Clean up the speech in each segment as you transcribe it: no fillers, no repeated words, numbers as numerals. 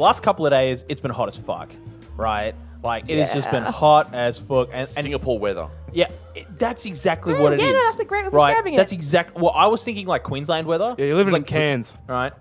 last couple of days, it's been hot as fuck, right? Like, it has just been hot as fuck. And Singapore weather. Yeah, that's exactly what it is. Yeah, no, that's a great way of right? describing That's it. exactly... Well, I was thinking, like, Queensland weather. Yeah, you're living in like Cairns. Right?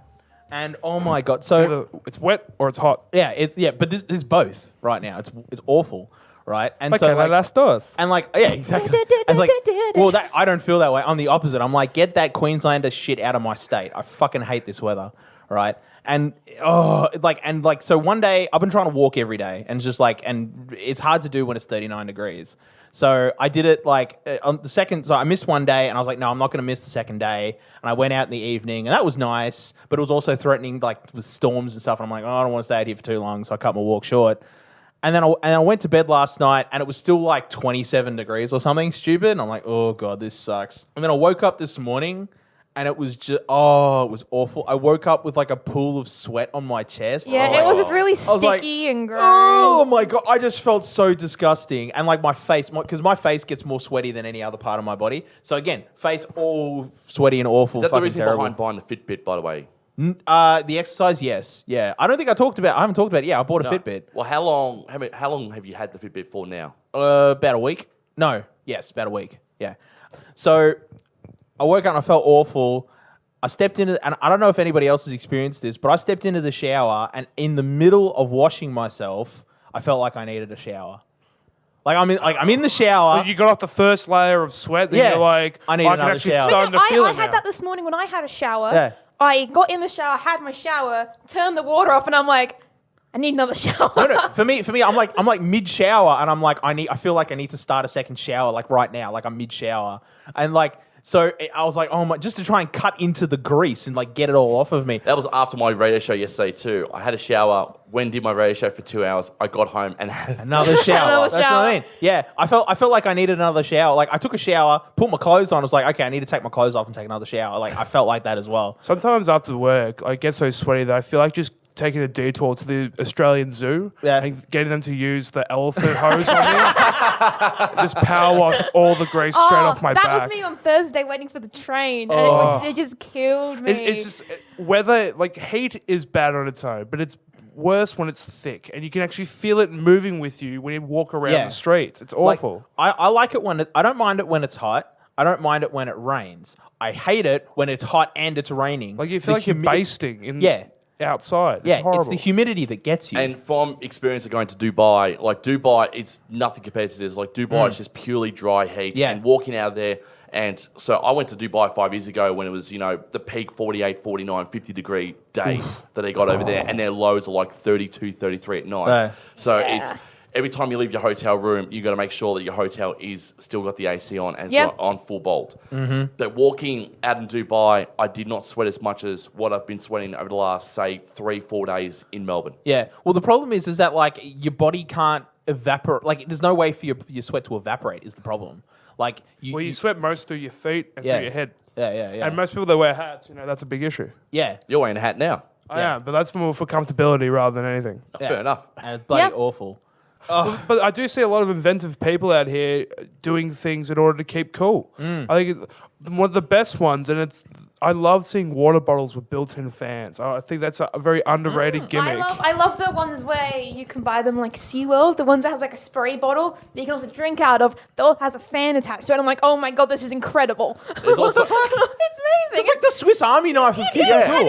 And, oh, my God. So, It's wet or it's hot. but this is both right now. It's awful, right? And Okay, las dos. And, like, yeah, exactly. It's like, well, I don't feel that way. I'm the opposite. I'm like, get that Queenslander shit out of my state. I fucking hate this weather, right? And so one day I've been trying to walk every day, and it's just like, and it's hard to do when it's 39 degrees. So I did it like on the second. So I missed one day, and I was like, no, I'm not going to miss the second day. And I went out in the evening, and that was nice, but it was also threatening, like with storms and stuff. And I'm like, oh, I don't want to stay out here for too long, so I cut my walk short. And then I went to bed last night, and it was still like 27 degrees or something stupid. And I'm like, oh God, this sucks. And then I woke up this morning. And it was just, it was awful. I woke up with like a pool of sweat on my chest. Yeah, it was just really sticky and gross. Oh my God, I just felt so disgusting. And like my face, because my face gets more sweaty than any other part of my body. So again, face all sweaty and awful. Is that the fucking reason terrible. behind buying the Fitbit, by the way? The exercise, yes. Yeah. I don't think I haven't talked about it. Yeah, I bought a Fitbit. Well, how long have you had the Fitbit for now? About a week. No, yes, about a week. Yeah. So I woke up and I felt awful. I stepped into, and I don't know if anybody else has experienced this, but I stepped into the shower, and in the middle of washing myself, I felt like I needed a shower. Like I'm in the shower. When you got off the first layer of sweat, then you're like, I need can another actually shower. starting to feel I it had now. that this morning when I had a shower. Yeah. I got in the shower, had my shower, turned the water off, and I'm like, I need another shower. No, for me, I'm like mid shower, and I'm like, I feel like I need to start a second shower, like right now, like I'm mid shower, and like. So I was like, oh my, just to try and cut into the grease and like get it all off of me. That was after my radio show yesterday too. I had a shower, did my radio show for 2 hours. I got home and had another shower. Another That's shower. what I mean. Yeah, I felt like I needed another shower. Like I took a shower, put my clothes on. I was like, okay, I need to take my clothes off and take another shower. Like I felt like that as well. Sometimes after work, I get so sweaty that I feel like just taking a detour to the Australian Zoo and getting them to use the elephant hose on me. Just power wash all the grease straight off my back. That was me on Thursday waiting for the train, and it just killed me. It's just weather, like heat is bad on its own, but it's worse when it's thick, and you can actually feel it moving with you when you walk around the streets. It's awful. Like, I like it when I don't mind it when it's hot. I don't mind it when it rains. I hate it when it's hot and it's raining. Like you feel like you're basting in outside. It's horrible. it's the humidity that gets you. And from experience of going to Dubai, like Dubai, it's nothing compared to this. Like Dubai is just purely dry heat. Yeah. And walking out of there, and so I went to Dubai 5 years ago when it was, the peak 48, 49, 50 degree day that they got over there, and their lows are like 32, 33 at night. So it's every time you leave your hotel room, you got to make sure that your hotel is still got the AC on and it's not on full bolt. Mm-hmm. But walking out in Dubai, I did not sweat as much as what I've been sweating over the last, say, 3-4 days in Melbourne. Yeah. Well, the problem is that like your body can't evaporate. Like there's no way for your sweat to evaporate is the problem. Like you sweat most through your feet and through your head. Yeah. And most people that wear hats, that's a big issue. Yeah. You're wearing a hat now. I am, but that's more for comfortability rather than anything. Fair enough. And it's bloody awful. But I do see a lot of inventive people out here doing things in order to keep cool. I think one of the best ones, and I love seeing water bottles with built-in fans. I think that's a very underrated gimmick. I love the ones where you can buy them like SeaWorld, the ones that has like a spray bottle that you can also drink out of that all has a fan attached to it. I'm like, oh my God, this is incredible. There's also it's amazing. It's like the Swiss Army knife of keeping cool. And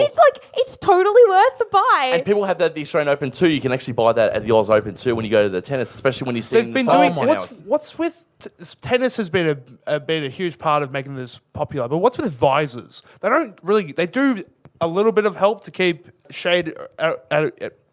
it's totally worth the buy. And people have that at the Australian Open too. You can actually buy that at the Oz Open too when you go to the tennis, especially when you see They've been doing hours. what's with tennis has been a huge part of making this popular. But what's with visors? They do a little bit of help to keep shade out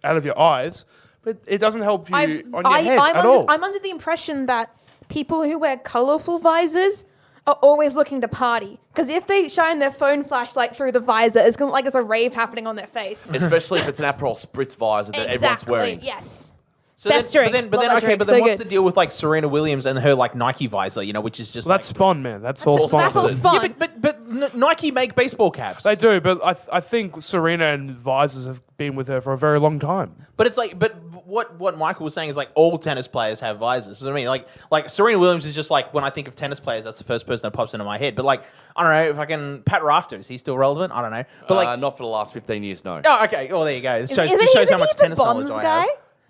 of your eyes, but it doesn't help you on your head at all. I'm under the impression that people who wear colourful visors are always looking to party. Because if they shine their phone flashlight through the visor, it's going to like there's a rave happening on their face. Especially if it's an Aperol Spritz visor that everyone's wearing. Yes. So Best then, drink. But then Love that what's drink. So the good. deal with like Serena Williams and her like Nike visor, which is just Well, that's Spawn, man. That's all That's all sponsored. Spawn. Yeah, but Nike make baseball caps. They do, but I think Serena and visors have been with her for a very long time. But it's like, but what Michael was saying is like all tennis players have visors. So I mean, like Serena Williams is just like when I think of tennis players, that's the first person that pops into my head. But like, I don't know if I can. Pat Rafter, is he still relevant? I don't know. But like, not for the last 15 years, no. oh, okay. Well, there you go. It shows Isn't how much he the tennis knowledge Bonds I guy? have.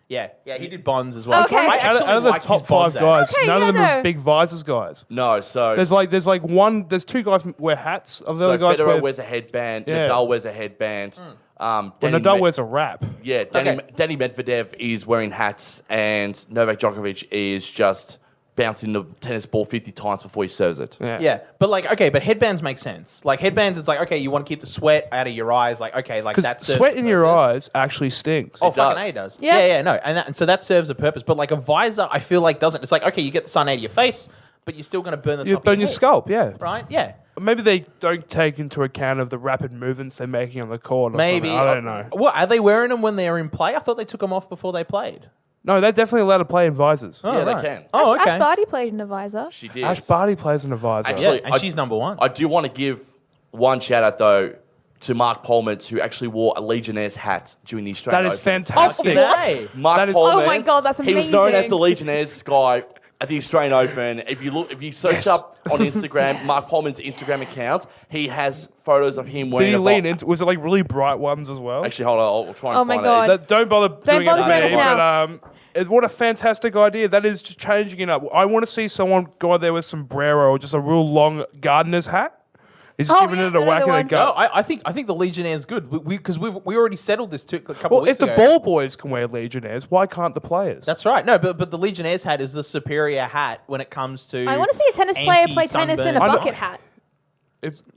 Yeah, he did Bonds as well. Okay. I Out actually Out of the liked top his Bonds 5 guys, Okay, none of them yeah, are no. big visors guys. No, so There's two guys wear hats. Of the so other guys Federer wears a headband, Yeah. Nadal wears a headband. Well, Danny Nadal Me- wears a wrap. Yeah, Danny Medvedev is wearing hats, and Novak Djokovic is just bouncing the tennis ball 50 times before he serves it. Yeah, but like, okay, but headbands make sense. Like headbands, it's like, okay, you want to keep the sweat out of your eyes. Like, okay, like Because that serves sweat a in your purpose. eyes actually stinks. Oh, It fucking does. A does. Yeah. Yeah, no. And so that serves a purpose. But like a visor, I feel like doesn't. It's like, okay, you get the sun out of your face, but you're still going to burn the You top burn of your head, scalp, yeah. right? Yeah. Maybe they don't take into account of the rapid movements they're making on the court or Maybe. something. I don't know. What, are they wearing them when they're in play? I thought they took them off before they played. No, they're definitely allowed to play in visors. Oh, Yeah, they right. can. Oh, okay. Ash Barty played in a visor. She did. Ash Barty plays in a visor. Actually, Yeah, and she's number one. I do want to give one shout out though to Mark Polmans, who actually wore a Legionnaire's hat during the Australian that is Open. fantastic. Hey. Mark That is- Polmans, Oh my God, that's He was known as amazing. the Legionnaire's guy at the Australian Open. If you search up on Instagram, Mark Polman's Instagram account, he has photos of him Did wearing he a lean into? Was it like really bright ones as well? Actually, hold on, I'll try and Oh my find God. it. Don't bother doing bother it doing to this me. now. But what a fantastic idea! That is just changing it up. I want to see someone go out there with sombrero or just a real long gardener's hat. He's Oh, giving yeah, it a whack another and a one. No, go. I think the Legionnaire's good because we already settled this a couple Well, weeks if the ago. ball boys can wear legionnaires, why can't the players? That's right. No, but the Legionnaire's hat is the superior hat when it comes to. I want to see a tennis player play tennis in a anti-sunburn. bucket hat.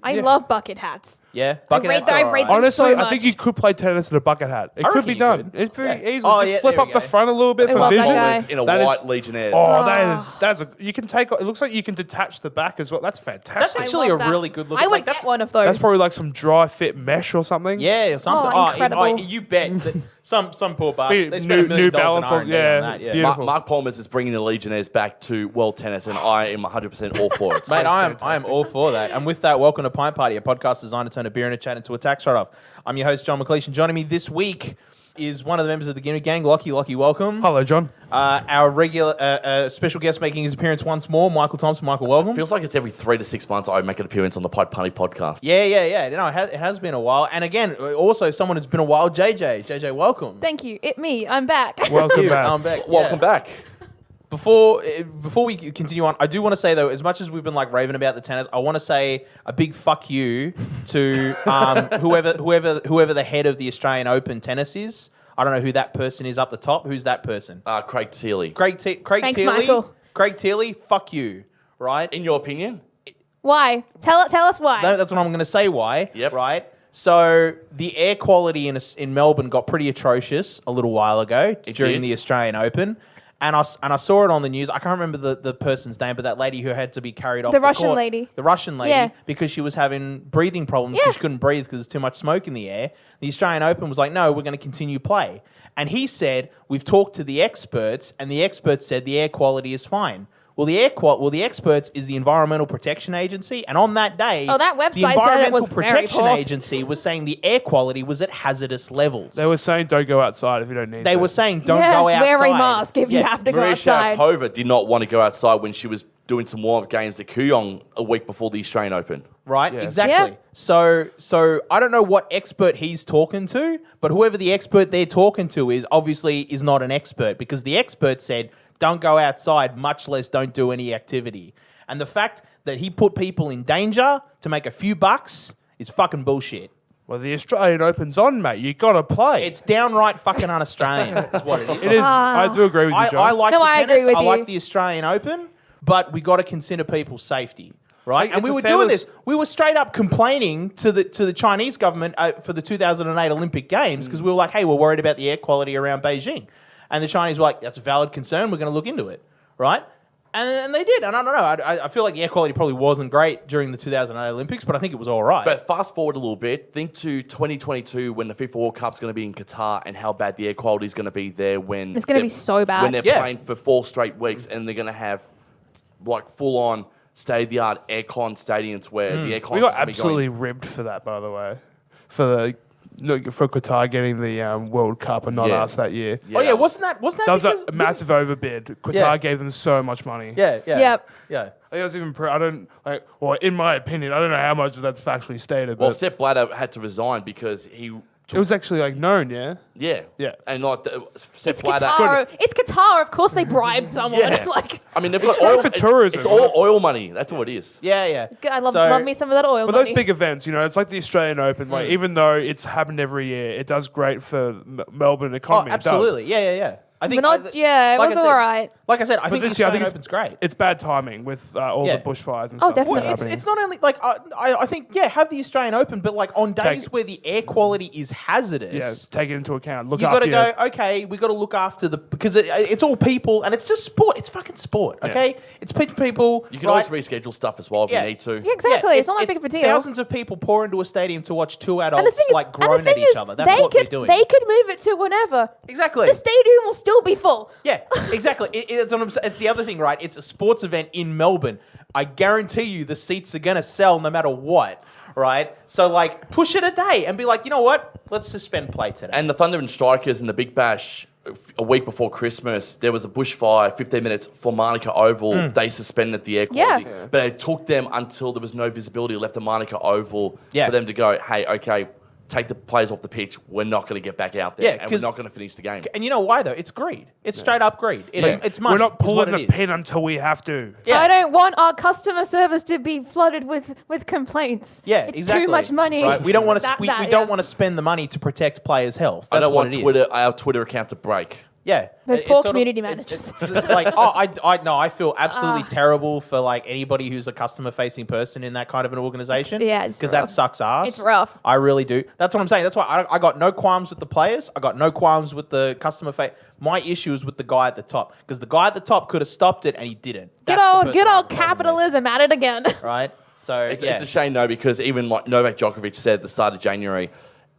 I yeah. love bucket hats. Yeah, bucket rate hats that- are I rate alright. them Honestly, so I think much. you could play tennis in a bucket hat. It I could reckon be you done. could. It's very Yeah. easy. Oh, Just yeah, flip there up we the go. front a little bit I for love that visual. guy. In a That is- white Legionnaires. Oh, that's a. You can take. It looks like you can detach the back as well. That's That's fantastic. actually a love that. really good look. I would like, get one of those. That's probably like some dry fit mesh or something. Yeah, or something. Oh, incredible. You bet that some poor Be- bastard. They spent New- $1 million New Balance on on- R&D yeah, on that. Yeah. beautiful. Mark Polmans is bringing the Legionnaires back to world tennis, and I am 100% all for it. Mate, I am fantastic. all for that. And with that, welcome to Pint Party, a podcast designed to turn a beer and a chat into a tax write-off. I'm your host, John McLeish, and joining me this week is one of the members of the Gimmick Gang, Lochie. Lochie, welcome. Hello, John. Our regular special guest making his appearance once more, Michael Thompson. Michael, welcome. Feels like it's every 3 to 6 months I make an appearance on the Pint Party podcast. Yeah. No, it has been a while. And again, also someone who's been a while, JJ. JJ, welcome. Thank you. Me. I'm back. Welcome You, back. I'm back. Welcome Yeah. back. Before we continue on, I do want to say though, as much as we've been like raving about the tennis, I want to say a big fuck you to whoever the head of the Australian Open tennis is. I don't know who that person is up the top. Who's that person? Craig Teeley. Craig Thanks, Teeley. Michael. Craig Teeley. Fuck you. Right? In your opinion? Why? Tell us why. No, that's what I'm going to say. Why? Yep. Right. So the air quality in Melbourne got pretty atrocious a little while ago during did. the Australian Open. And I saw it on the news. I can't remember the person's name, but that lady who had to be carried off The the Russian court. lady. The Russian lady, Yeah. because she was having breathing problems because Yeah. she couldn't breathe because there's too much smoke in the air. The Australian Open was like, no, we're going to continue play. And he said, we've talked to the experts, and the experts said the air quality is fine. Well, the experts is the Environmental Protection Agency, and on that day, Oh, that website the said it Environmental was very Protection poor. Agency was saying the air quality was at hazardous levels. They were saying don't go outside if you don't need to. They were saying don't Yeah, go outside. wear a mask if you Yeah. have to go Maria outside. Sharapova did not want to go outside when she was doing some warm-up games at Kooyong a week before the Australian Open. Right, Yeah. exactly. Yeah. So I don't know what expert he's talking to, but whoever the expert they're talking to is not an expert, because the expert said don't go outside, much less don't do any activity. And the fact that he put people in danger to make a few bucks is fucking bullshit. Well, the Australian Open's on, mate. You got to play. It's downright fucking un-Australian is what it is. It is. I do agree with you, John. I like No, the I tennis, agree with I like you. the Australian Open, but we got to consider people's safety, right? Like, And we it's a were doing fairness- this. We were straight up complaining to the Chinese government for the 2008 Olympic Games because we were like, hey, we're worried about the air quality around Beijing. And the Chinese were like, that's a valid concern. We're going to look into it, right? And they did. And I don't know. I feel like the air quality probably wasn't great during the 2008 Olympics, but I think it was all right. But fast forward a little bit, think to 2022 when the FIFA World Cup's going to be in Qatar and how bad the air quality is going to be there when It's gonna they're- be so bad. when they're Yeah. playing for 4 straight weeks and they're going to have like full on state-of-the-art aircon stadiums where the aircon We got system be absolutely going. ribbed for that, by the way, for Qatar getting the World Cup and not Yeah. us that year. Yeah, Oh yeah, that was- wasn't that That was because a massive overbid. Qatar Yeah. gave them so much money. Yeah. Yep. Yeah. I think it was even. I don't like. Well, in my opinion, I don't know how much of that's factually stated. Well, But Sepp Blatter had to resign because he it was actually like known. Yeah. Yeah. And like Sepp It's Blatter. Qatar. It's Qatar. Of course, they bribed someone. Yeah. Like, I mean, they've It's got good oil for tourism. It's all oil money. That's what it is. Yeah. I love So- me some of that oil But money. those big events, it's like the Australian Open. Like, even though it's happened every year, it does great for Melbourne Oh, economy. It does. absolutely. Yeah. I think. But not, yeah, it like was I said- all right. Like I said, I think this the year, I Australian think Open's great. It's bad timing with all Yeah. the bushfires and Oh, stuff. definitely. that are It's, happening. it's not only like I think have the Australian Open, but like on days Take- where the air quality is hazardous, take it into account. Look you got after to go. Okay, we got to look after because it's all people and it's just sport. It's fucking sport. Okay, it's people. You can right? always reschedule stuff as well if Yeah. you need to. Yeah, exactly. It's not that big of a deal. Thousands of people pour into a stadium to watch two And the adults thing is, like and the groan at thing each is, other. That's what they're doing. They could move it to whenever. Exactly. The stadium will still be full. Yeah, exactly. It's what I'm saying. It's the other thing, right? It's a sports event in Melbourne. I guarantee you the seats are going to sell no matter what, right? So, like, push it a day and be like, you know what? Let's suspend play today. And the Thunder and Strikers and the Big Bash, a week before Christmas, there was a bushfire, 15 minutes for Monica Oval. They suspended the air quality. Yeah. But it took them until there was no visibility left of Monica Oval Yeah. for them to go, hey, okay, take the players off the pitch. We're not going to get back out there. Yeah, and we're 'cause- not going to finish the game. And you know why, though? It's greed. It's straight up greed. It's money. We're not is what pulling it the is. pin until we have to. Yeah. I don't want our customer service to be flooded with complaints. Yeah, it's exactly. too much money. Right? We don't want to. That- We that, don't yeah. want to spend the money to protect players' health. I That's don't what want it is. our Twitter account to break. Yeah, Those It's poor sort of- community it's- managers. it's like, I feel absolutely terrible for like anybody who's a customer-facing person in that kind of an organization. Yeah, it's because that rough. sucks ass. It's rough. I really do. That's what I'm saying. That's why I got no qualms with the players. I got no qualms with the customer face. My issue is with the guy at the top because the guy at the top could have stopped it and he didn't. Good That's the old, person good I old have a problem with, capitalism at it again. right? So It's yeah. a shame, though, because even like Novak Djokovic said at the start of January,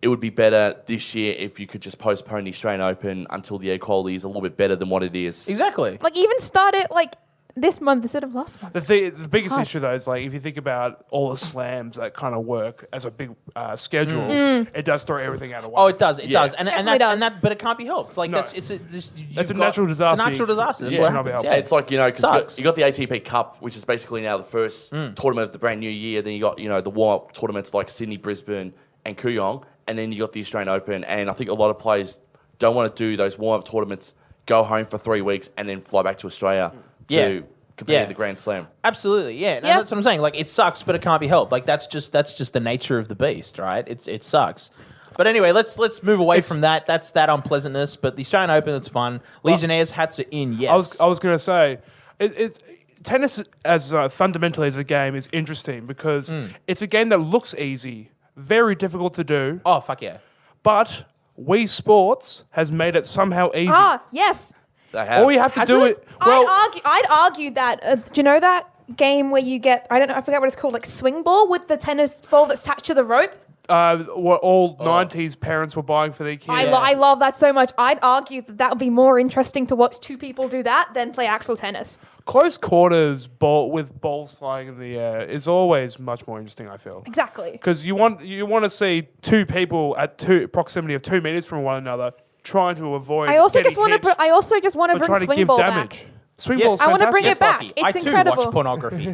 it would be better this year if you could just postpone the Australian Open until the air quality is a little bit better than what it is. Exactly. Like even start it like this month instead of last month. The biggest God. issue though is like if you think about all the slams that kind of work as a big schedule, it does throw everything out of whack. Oh, it does. It Yeah. does. And Definitely does. but it can't be helped. Like No. that's it's a It's a natural disaster. It's a natural disaster. That's Yeah. what Cannot be happens. helped. Yeah. It's like, because Sucks. you got the ATP Cup, which is basically now the first tournament of the brand new year. Then you got, the warm-up tournaments like Sydney, Brisbane, and Kooyong. And then you got the Australian Open. And I think a lot of players don't want to do those warm-up tournaments, go home for 3 weeks, and then fly back to Australia Yeah. to compete Yeah. in the Grand Slam. Absolutely, yeah. And Yeah. that's what I'm saying. Like it sucks, but it can't be helped. Like that's just the nature of the beast, right? It sucks. But anyway, let's move away from that. That's that unpleasantness. But the Australian Open, it's fun. Legionnaires hats are in. Yes. I was going to say, it's tennis as fundamentally as a game is interesting because it's a game that looks easy, very difficult to do, Oh fuck yeah. but Wii Sports has made it somehow easy. Yes. They have. All you have to Has do it? it. Well, I'd argue that. Do you know that game where you get? I don't know. I forget what it's called. Like swing ball with the tennis ball that's attached to the rope. what all '90s parents were buying for their kids. I love that so much. I'd argue that would be more interesting to watch two people do that than play actual tennis. Close quarters ball with balls flying in the air is always much more interesting. I feel. Exactly. Because you want to see two people at proximity of 2 meters from one another trying to avoid. I also getting just want hit, to. I also just want to but bring trying to swing give ball damage. back. Swing Yes. ball's I wanna bring fantastic. it back. Lucky. It's I too incredible. watch pornography.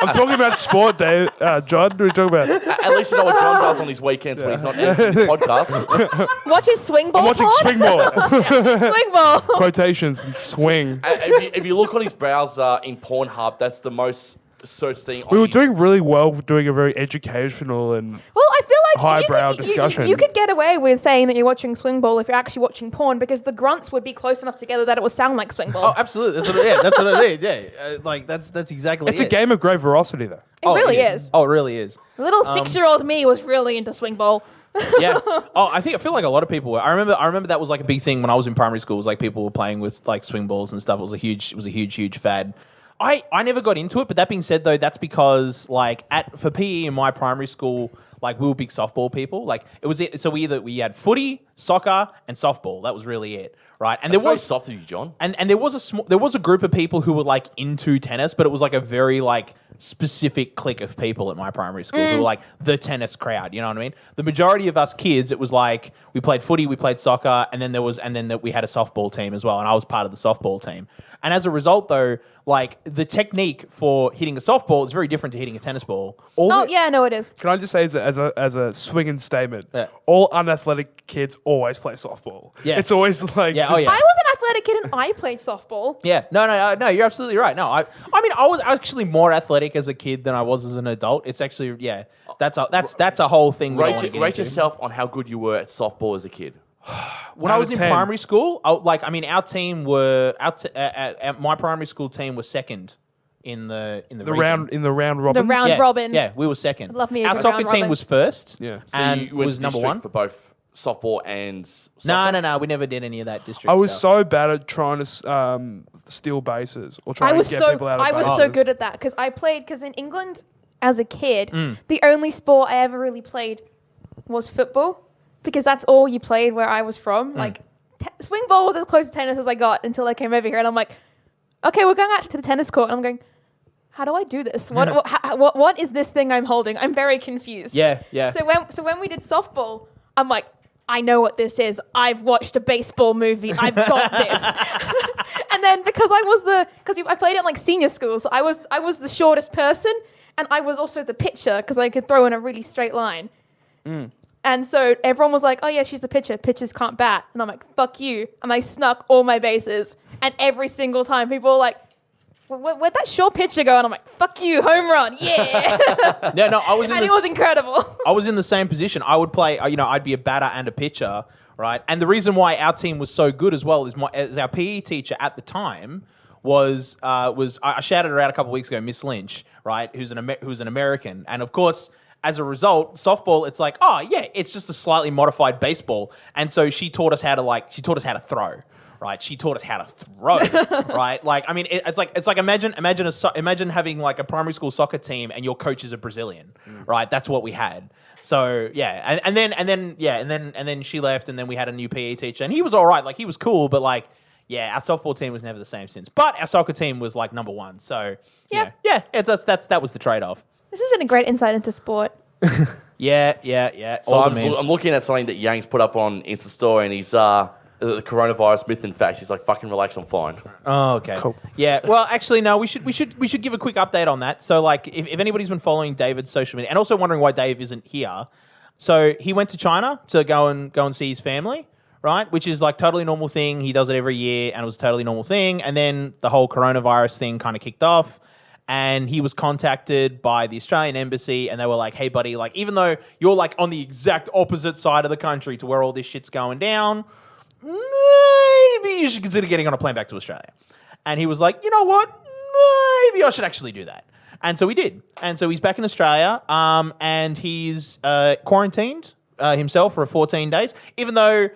I'm talking about sport, Dave. John, what are we talking about? At least you know what John does on his weekends when he's not editing his podcast. Watch his swing ball. I'm watching pod? swing ball. Swing ball. Quotations from swing. If you look on his browser in Pornhub, that's the most searched thing. We on were his- doing really well for doing a very educational and Well, I feel like Highbrow you could, discussion. You could get away with saying that you're watching swing ball if you're actually watching porn because the grunts would be close enough together that it would sound like swing ball. Oh, absolutely. That's what. Yeah, that's what it is. Yeah, like that's exactly. it's a it. game of great veracity, though. It really is. Oh, it really is. Little 6-year-old me was really into swing ball. Yeah. Oh, I feel like a lot of people were. I remember that was like a big thing when I was in primary school. Was like people were playing with like swing balls and stuff. It was a huge fad. I never got into it, but that being said, though, that's because like for PE in my primary school, like we were big softball people. Like so we had footy, soccer, and softball. That was really it, right? And That's there was very soft of you, John. and there was a group of people who were like into tennis, but it was like a very like specific clique of people at my primary school who were like the tennis crowd. You know what I mean? The majority of us kids, it was like we played footy, we played soccer, and then we had a softball team as well, and I was part of the softball team. And as a result, though, like the technique for hitting a softball is very different to hitting a tennis ball. Yeah, no, it is. Can I just say as a swinging statement, Yeah. all unathletic kids always play softball. Yeah. It's always like... Yeah, just- oh yeah. I was an athletic kid and I played softball. Yeah, no, you're absolutely right. No, I mean, I was actually more athletic as a kid than I was as an adult. It's actually, that's a whole thing. we don't wanna get Rate into. yourself on how good you were at softball as a kid. When I was Out in of 10. primary school, our team were my primary school team was second in the region. round robin. round robin. Yeah, we were second. Love me a Our good soccer round team robin. was first. Yeah. So and you went was to number district one. for both softball and soccer? No, we never did any of that district. I was stuff. so bad at trying to steal bases or trying to get people out of I was bases. so good at that because in England as a kid, the only sport I ever really played was football because that's all you played where I was from. Like swing ball was as close to tennis as I got until I came over here, and I'm like, okay, we're going out to the tennis court, and I'm going, how do I do this? What is this thing I'm holding? I'm very confused. Yeah. So when we did softball, I'm like, I know what this is. I've watched a baseball movie. I've got this. And then because I played it in like senior school, so I was the shortest person, and I was also the pitcher because I could throw in a really straight line. And so everyone was like, oh yeah, she's the pitcher. Pitchers can't bat. And I'm like, fuck you. And I snuck all my bases. And every single time people were like, where'd that short pitcher go? And I'm like, fuck you, home run. Yeah. No, I was in And it was incredible. I was in the same position. I would play, I'd be a batter and a pitcher, right? And the reason why our team was so good as well is our PE teacher at the time was I shouted her out a couple of weeks ago, Miss Lynch, right? Who's an American, and of course, as a result, softball, it's like, oh yeah, it's just a slightly modified baseball, and so she taught us how to throw. Right, she taught us how to throw. Right, like I mean, it's like imagine having like a primary school soccer team and your coach is a Brazilian. Right, that's what we had. So yeah, and then she left, and then we had a new PE teacher, and he was all right. Like he was cool, but like yeah, our softball team was never the same since. But our soccer team was like number one. So Yep. yeah, that was the trade off. This has been a great insight into sport. Yeah. So I'm looking at something that Yang's put up on Insta story, and he's the coronavirus myth and facts. He's like, fucking relax, I'm fine. Oh, okay. Cool. Yeah. Well, actually, no. We should give a quick update on that. So, like, if anybody's been following David's social media and also wondering why Dave isn't here, so he went to China to go and see his family, right? Which is like totally normal thing. He does it every year, and it was a totally normal thing. And then the whole coronavirus thing kind of kicked off. And he was contacted by the Australian embassy, and they were like, hey, buddy, like, even though you're like on the exact opposite side of the country to where all this shit's going down, maybe you should consider getting on a plane back to Australia. And he was like, you know what? Maybe I should actually do that. And so he did. And so he's back in Australia, and he's quarantined himself for 14 days, even though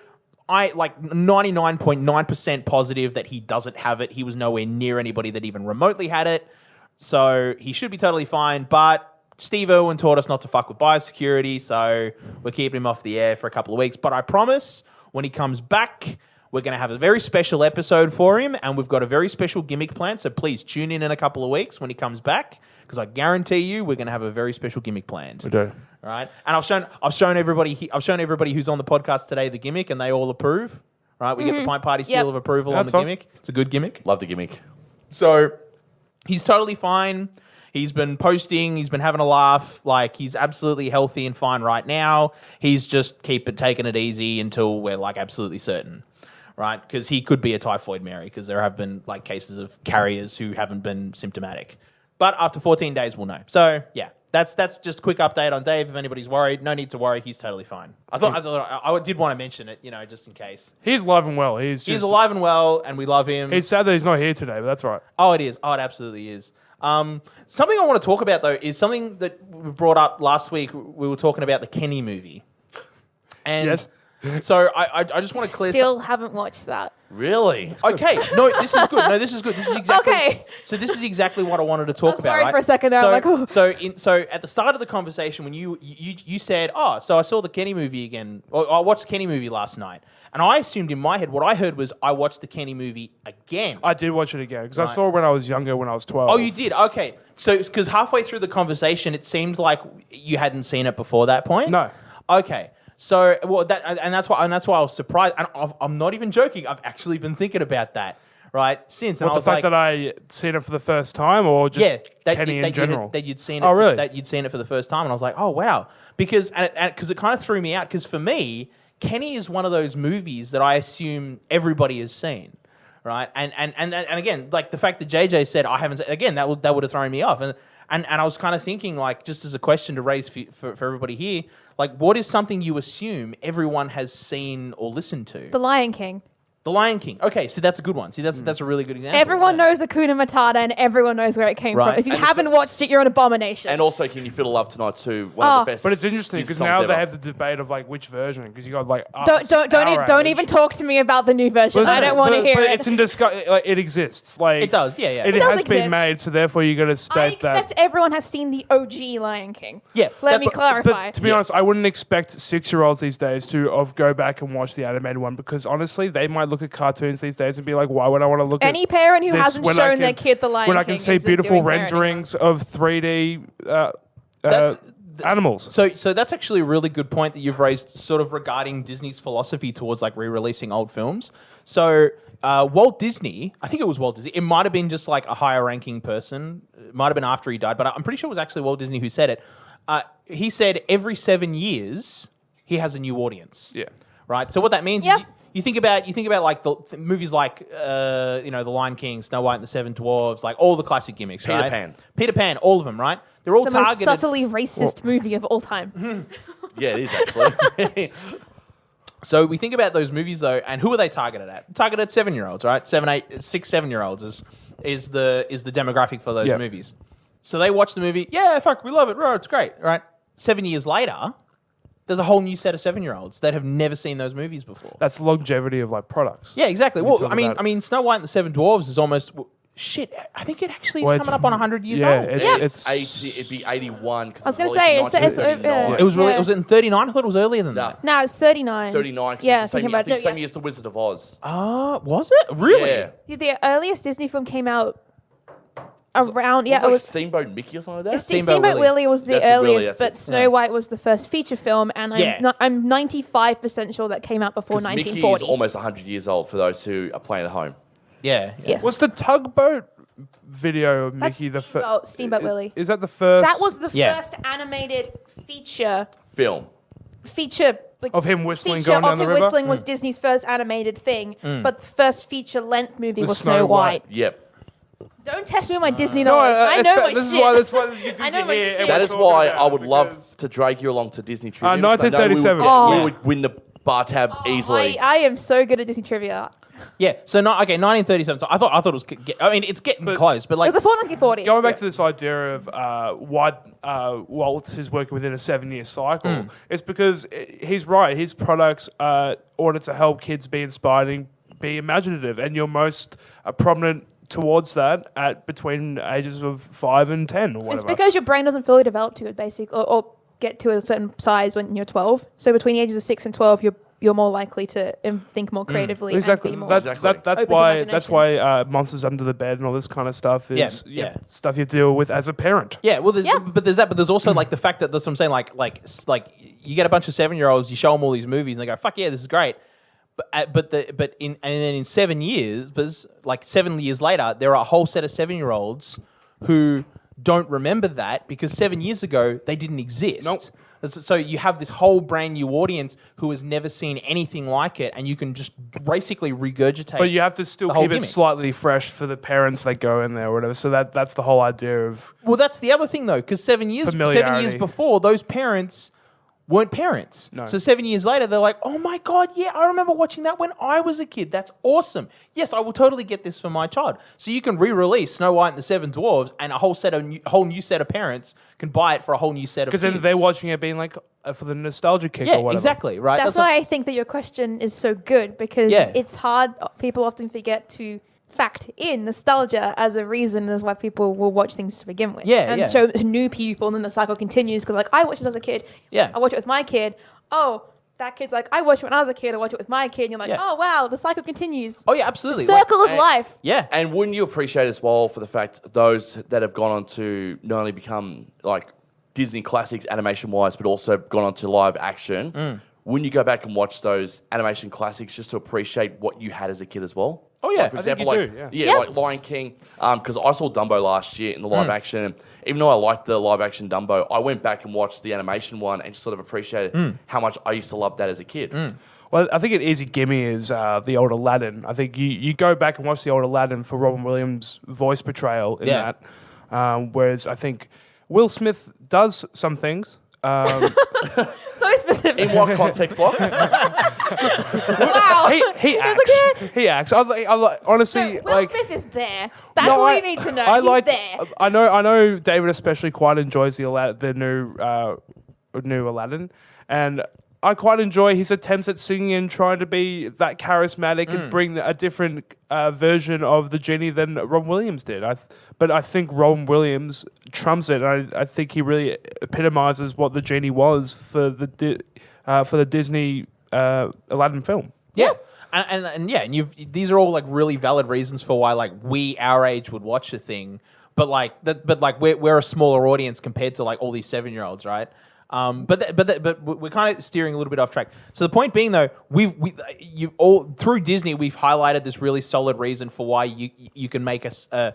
I like 99.9% positive that he doesn't have it. He was nowhere near anybody that even remotely had it. So he should be totally fine, but Steve Irwin taught us not to fuck with biosecurity, so we're keeping him off the air for a couple of weeks. But I promise when he comes back, we're going to have a very special episode for him, and we've got a very special gimmick planned, so please tune in a couple of weeks when he comes back, because I guarantee you we're going to have a very special gimmick planned. We do. All right? And I've shown everybody who's on the podcast today the gimmick, and they all approve. Right? We get the Pint Party seal of approval That's on the fine. gimmick. It's a good gimmick. Love the gimmick. So he's totally fine. He's been posting. He's been having a laugh. Like, he's absolutely healthy and fine right now. He's just taking it easy until we're like absolutely certain, right? Because he could be a typhoid Mary, because there have been like cases of carriers who haven't been symptomatic. But after 14 days, we'll know. So yeah, that's just a quick update on Dave. If anybody's worried, no need to worry. He's totally fine. I did want to mention it, just in case. He's alive and well. He's alive and well, and we love him. It's sad that he's not here today, but that's all right. Oh, it is. Oh, it absolutely is. Something I want to talk about, though, is something that we brought up last week. We were talking about the Kenny movie. And Yes. So I just want to clear. Still haven't watched that. Really? Okay, no, this is good. No, this is good. This is exactly. Okay. So this is exactly what I wanted to talk was about. worried Right? for a second there. So, I'm like, oh. so at the start of the conversation, when you said, "Oh, so I saw the Kenny movie again," or I watched the Kenny movie last night, and I assumed in my head what I heard was I watched the Kenny movie again. I did watch it again because I Right. saw it when I was younger, when I was 12. Oh, you did? Okay. So because halfway through the conversation, it seemed like you hadn't seen it before that point. No. Okay. So that's why I was surprised, and I'm not even joking. I've actually been thinking about that right since. And What, I the was fact like, that I seen it for the first time, or just Kenny in general? That you'd seen it. Oh, really? That you'd seen it for the first time, and I was like, oh wow, because it kind of threw me out because for me, Kenny is one of those movies that I assume everybody has seen. Right, and again, like the fact that JJ said I haven't, again, that would have thrown me off, and I was kind of thinking, like, just as a question to raise for everybody here, like, what is something you assume everyone has seen or listened to? The Lion King. The Lion King. Okay, so that's a good one. See, that's a really good example. Everyone knows Hakuna Matata and everyone knows where it came Right. from. If you And haven't watched it, you're an abomination. And also, Can You Feel the Love Tonight too? One of the best. But it's interesting Disney because songs now ever. they have the debate of like which version, because you got like don't even talk to me about the new version. I don't want to hear but it. it's in discuss. Like, it exists. Like It does, yeah. It does has been exist. made, so therefore you got to I state expect that. everyone has seen the OG Lion King. Yeah, Let me that's- clarify. But to be honest, I wouldn't expect 6-year-olds these days to go back and watch the animated one, because honestly, they might look at cartoons these days and be like, "Why would I want to look Any at parent who this hasn't when I shown their can- kid the Lion when I King can see is just beautiful doing parenting renderings of 3D That's- animals?" So that's actually a really good point that you've raised, sort of regarding Disney's philosophy towards like re-releasing old films. So Walt Disney, I think it was Walt Disney. It might have been just like a higher ranking person. It might have been after he died, but I'm pretty sure it was actually Walt Disney who said it. He said every 7 years he has a new audience. Yeah. Right. So what that means Yeah. is you think about like the movies like The Lion King, Snow White and the Seven Dwarfs, like all the classic gimmicks. Peter right? Pan. Peter Pan, all of them. Right. They're all the most targeted. subtly racist movie of all time. Yeah, it is actually. So we think about those movies though, and who are they targeted at? Targeted at 7-year-olds, right? 7-year-olds is the demographic for those Yeah. movies. So they watch the movie, yeah, fuck, we love it, right, it's great, right? 7 years later, there's a whole new set of 7-year-olds that have never seen those movies before. That's longevity of like products. Yeah, exactly. We Well, talk I mean, about- Snow White and the Seven Dwarfs is almost shit. I think it actually is Well, it's- coming up on 100 years yeah, old. it's- 80, it'd be 81. I was going to say, it's It was really. Yeah. Was it in 39? I thought it was earlier than No. that. No, it's 39. 39. 'cause Yeah, it's the thinking same, I about think it. same Yeah. year as The Wizard of Oz. Was it really? Yeah. The earliest Disney film came out around, Was it was Steamboat Mickey or something like that? Steamboat Willie was the That's it, Willie, earliest, that's but it. Snow Yeah. White was the first feature film, and Yeah. I'm 95% sure that came out before 'Cause Mickey is 1940. almost 100 years old for those who are playing at home. Yeah. Yes. Was the tugboat video of That's Mickey the Steamboat- first? Steamboat Willie. Is that the first? That was the Yeah. first animated feature Film. like, Of him whistling feature going down of the him river? whistling was Disney's first animated thing, but the first feature length movie was Snow Snow White. White. Yep. Don't test me on my Disney No, knowledge. I it's know fa- my this shit. is why. That's why you I know my hear shit. everyone That is talking why about I it, would love because- to drag you along to Disney trivia. 1937. We would, Oh. we would win the bar tab easily. I am so good at Disney trivia. Yeah. So 1937. So I thought it was. I mean, it's getting close, but It like was before 1940. Going back to this idea of why Walt is working within a 7-year cycle, it's because he's right. His products order to help kids be inspired and be imaginative, and you're most prominent towards that at between ages of 5 and 10 or whatever. It's because your brain doesn't fully develop to it, basically, or get to a certain size when you're 12. So between the ages of 6 and 12, you're more likely to think more creatively. Exactly. And be more Exactly. That's open why. to That's why Monsters Under the Bed and all this kind of stuff is Yeah. stuff you deal with as a parent. Yeah, well, there's Yeah. but there's that, but there's also like the fact that that's what I'm saying. Like you get a bunch of 7-year-olds, you show them all these movies, and they go, "Fuck yeah, this is great." But then in 7 years, like 7 years later, there are a whole set of 7-year-olds who don't remember that because 7 years ago they didn't exist. Nope. So you have this whole brand new audience who has never seen anything like it, and you can just basically regurgitate. But you have to still the whole keep it gimmick. slightly fresh for the parents that go in there or whatever. So that's the whole idea of Well, that's the other thing though, because 7 years Familiarity. before, those parents weren't parents. No. So 7 years later, they're like, "Oh my god, yeah, I remember watching that when I was a kid. That's awesome. Yes, I will totally get this for my child." So you can re-release Snow White and the Seven Dwarfs, and a whole new set of parents can buy it for a whole new set of because kids. then they're watching it being like, for the nostalgia kick Yeah, or whatever. exactly. Right. That's why I think that your question is so good, because Yeah. it's hard. People often forget to fact in nostalgia as a reason as why people will watch things to begin with. Yeah, and yeah. show to new people, and then the cycle continues because, like, I watched this as a kid. Yeah. I watch it with my kid. Oh, that kid's like, I watched it when I was a kid. I watch it with my kid. And you're like, Yeah. oh wow, the cycle continues. Oh yeah, absolutely. Circle of and- life. Yeah. And wouldn't you appreciate as well for the fact those that have gone on to not only become like Disney classics animation-wise, but also gone on to live action, wouldn't you go back and watch those animation classics just to appreciate what you had as a kid as well? Oh, yeah. Like, for I think example, you like, do, yeah. like Lion King, because I saw Dumbo last year in the live action. And even though I liked the live action Dumbo, I went back and watched the animation one and just sort of appreciated how much I used to love that as a kid. Well, I think an easy gimme is the old Aladdin. I think you go back and watch the old Aladdin for Robin Williams' voice portrayal in Yeah. that. Whereas I think Will Smith does some things. So specific. In what context, like? Wow. He I was acts. like, yeah. He acts. Honestly, Will like Smith is there. That's No, all you need to know. I He's liked- there. I know. David especially quite enjoys the new Aladdin, and I quite enjoy his attempts at singing and trying to be that charismatic and bring a different version of the genie than Robin Williams did. But I think Robin Williams trumps it. And I think he really epitomizes what the genie was for the Disney Aladdin film. Yeah. And yeah, and these are all like really valid reasons for why like we our age would watch a thing, but we're a smaller audience compared to like all these 7-year-olds, right? But we're kind of steering a little bit off track. So the point being, though, you all through Disney, we've highlighted this really solid reason for why you can make a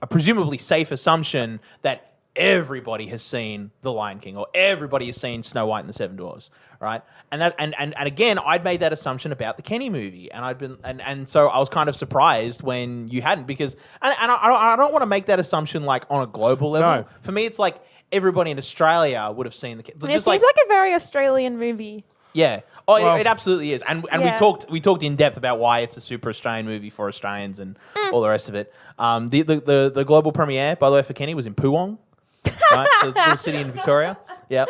presumably safe assumption that everybody has seen The Lion King or everybody has seen Snow White and the Seven Dwarfs, right? And again, I'd made that assumption about the Kenny movie, and so I was kind of surprised when you hadn't, because I don't want to make that assumption like on a global level. No. For me, it's like everybody in Australia would have seen the. It seems like a very Australian movie. Yeah. Oh, Well- it absolutely is, and Yeah. we talked in depth about why it's a super Australian movie for Australians and all the rest of it. The global premiere, by the way, for Kenny was in Poowong, right? So it's a little city in Victoria. Yep.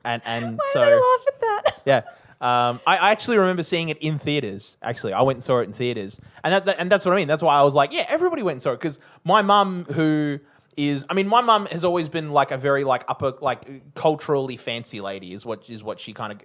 And Why so did I laugh at that? yeah. I actually remember seeing it in theaters. Actually, I went and saw it in theaters, and that's what I mean. That's why I was like, yeah, everybody went and saw it, because my mum, my mum has always been like a very like upper, like culturally fancy lady, is what she kind of